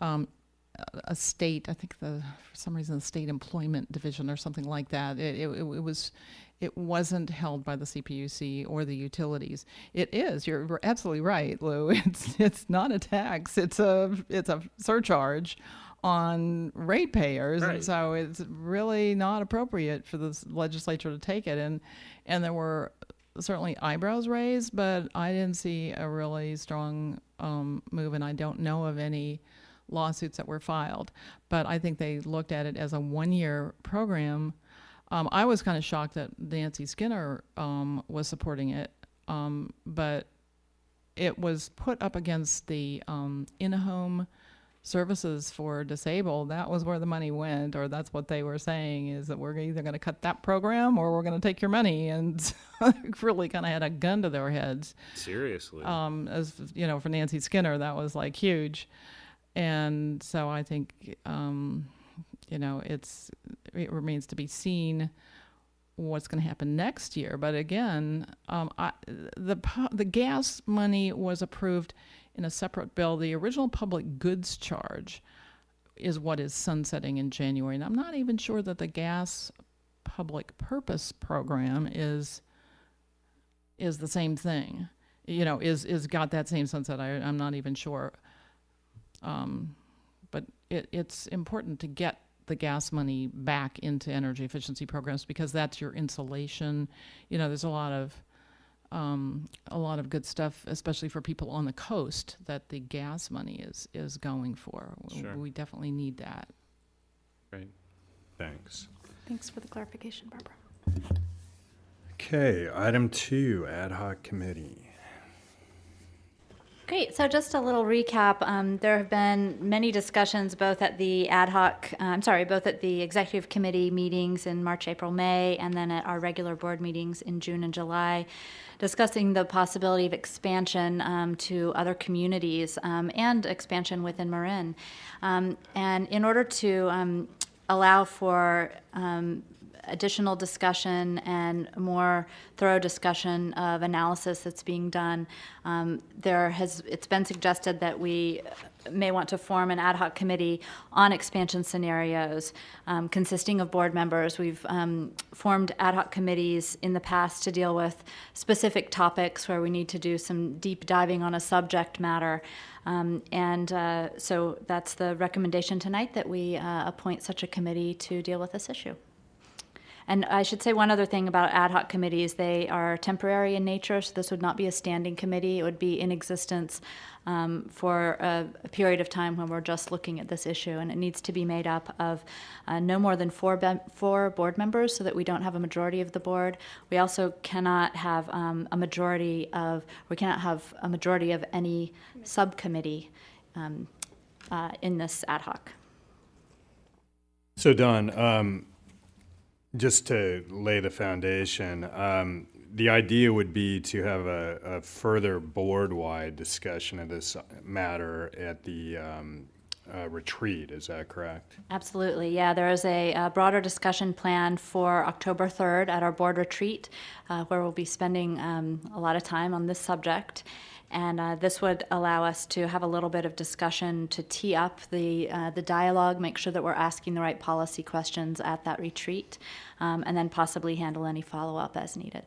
a state, I think for some reason, the state employment division or something like that. It wasn't held by the CPUC or the utilities. It is. You're absolutely right, Lou. It's not a tax. It's a surcharge on ratepayers, right. And so it's really not appropriate for the legislature to take it. And there were certainly eyebrows raised, but I didn't see a really strong move, and I don't know of any lawsuits that were filed. But I think they looked at it as a 1-year program. I was kind of shocked that Nancy Skinner was supporting it, but it was put up against the in-home services for disabled. That was where the money went, or that's what they were saying, is that we're either going to cut that program or we're going to take your money. And so they really kind of had a gun to their heads. Seriously. As for Nancy Skinner, that was like huge. And so I think, it remains to be seen what's going to happen next year. But again, the gas money was approved in a separate bill. The original public goods charge is what is sunsetting in January. And I'm not even sure that the gas public purpose program is the same thing, is got that same sunset. I'm not even sure. But it's important to get the gas money back into energy efficiency programs because that's your insulation. There's a lot of good stuff, especially for people on the coast, that the gas money is going for. Sure. We definitely need that. Great. Thanks. Thanks for the clarification, Barbara. Okay, item 2, ad hoc committee. Great. So just a little recap. There have been many discussions both at the both at the executive committee meetings in March, April, May, and then at our regular board meetings in June and July, discussing the possibility of expansion to other communities and expansion within Marin. And in order to allow for additional discussion and more thorough discussion of analysis that's being done, it's been suggested that we may want to form an ad hoc committee on expansion scenarios consisting of board members. We've formed ad hoc committees in the past to deal with specific topics where we need to do some deep diving on a subject matter. So that's the recommendation tonight, that we appoint such a committee to deal with this issue. And I should say one other thing about ad hoc committees. They are temporary in nature, so this would not be a standing committee. It would be in existence for a period of time when we're just looking at this issue, and it needs to be made up of no more than four board members so that we don't have a majority of the board. We also cannot have a majority of any subcommittee in this ad hoc. So Don, just to lay the foundation, the idea would be to have a further board-wide discussion of this matter at the retreat. Is that correct? Absolutely, yeah. There is a broader discussion planned for October 3rd at our board retreat, where we'll be spending a lot of time on this subject. And this would allow us to have a little bit of discussion to tee up the dialogue, make sure that we're asking the right policy questions at that retreat, and then possibly handle any follow-up as needed.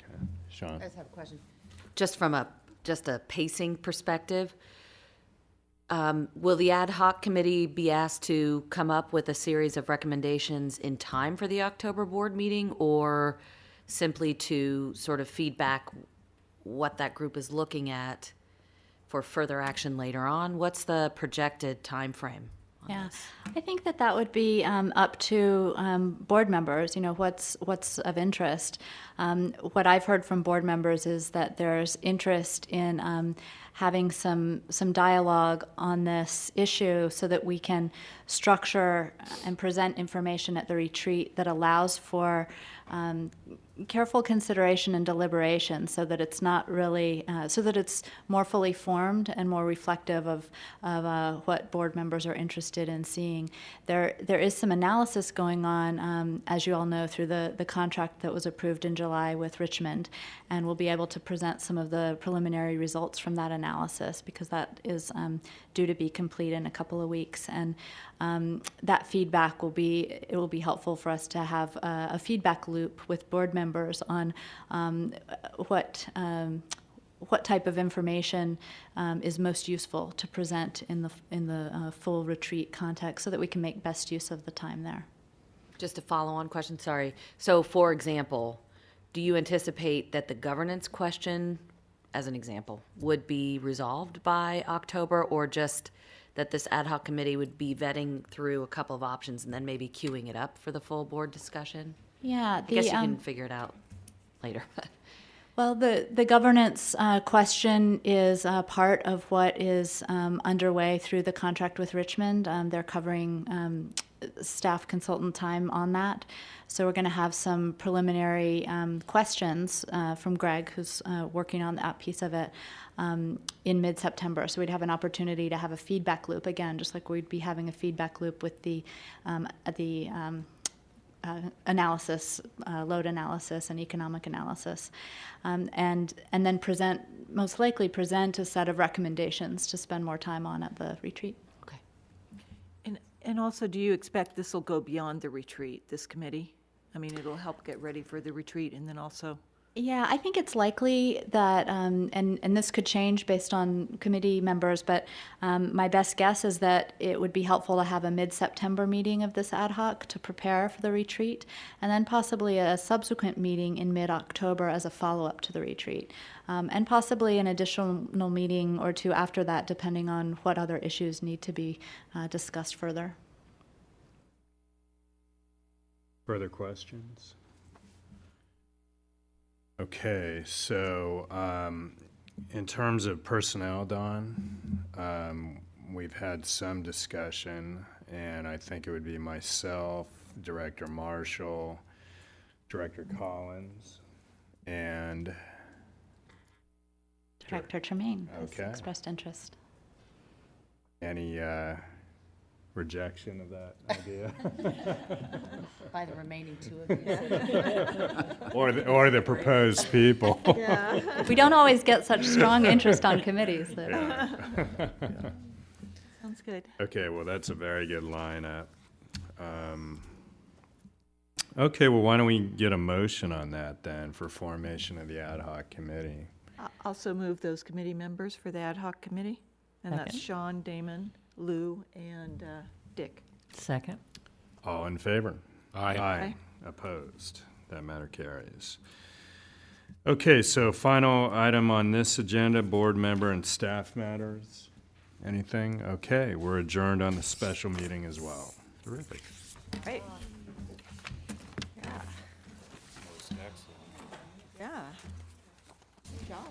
Okay. Sean? I just have a question. Just from a pacing perspective, will the ad hoc committee be asked to come up with a series of recommendations in time for the October board meeting, or simply to sort of feedback what that group is looking at for further action later on? What's the projected time frame on Yeah, this? I think that would be up to board members. What's of interest. What I've heard from board members is that there's interest in having some dialogue on this issue so that we can structure and present information at the retreat that allows for careful consideration and deliberation, so that it's not really, so that it's more fully formed and more reflective of what board members are interested in seeing. There is some analysis going on, as you all know, through the contract that was approved in July with Richmond, and we'll be able to present some of the preliminary results from that analysis, because that is due to be complete in a couple of weeks. And that feedback will be helpful for us to have a feedback loop with board members on what type of information is most useful to present in the full retreat context, so that we can make best use of the time there. Just a follow-on question, sorry. So, for example, do you anticipate that the governance question, as an example, would be resolved by October, or just that this ad hoc committee would be vetting through a couple of options and then maybe queuing it up for the full board discussion? Yeah, I guess you can figure it out later. Well, the governance question is part of what is underway through the contract with Richmond. They're covering staff consultant time on that. So we're going to have some preliminary questions from Greg, who's working on that piece of it, in mid-September. So we'd have an opportunity to have a feedback loop, again, just like we'd be having a feedback loop with the analysis, load analysis and economic analysis, and then most likely present a set of recommendations to spend more time on at the retreat. Okay. And also, do you expect this will go beyond the retreat, this committee? I mean, it'll help get ready for the retreat and then also... Yeah, I think it's likely that, and this could change based on committee members, but my best guess is that it would be helpful to have a mid-September meeting of this ad hoc to prepare for the retreat, and then possibly a subsequent meeting in mid-October as a follow-up to the retreat, and possibly an additional meeting or two after that, depending on what other issues need to be discussed further. Further questions? Okay, so in terms of personnel, Don, we've had some discussion, and I think it would be myself, Director Marshall, Director Collins, and Director Tremaine has Okay. expressed interest. any rejection of that idea? By the remaining two of you. or the proposed people? We don't always get such strong interest on committees. Sounds good. Okay, well, that's a very good lineup. Okay, well, why don't we get a motion on that then for formation of the ad hoc committee? Also move those committee members for the ad hoc committee, and that's Sean, Damon, Lou, and Dick. Second. All in favor? Aye. Aye. Opposed? That matter carries. Okay, so final item on this agenda, board member and staff matters. Anything? Okay, we're adjourned on the special meeting as well. Terrific. Right. Yeah. Yeah. Good job.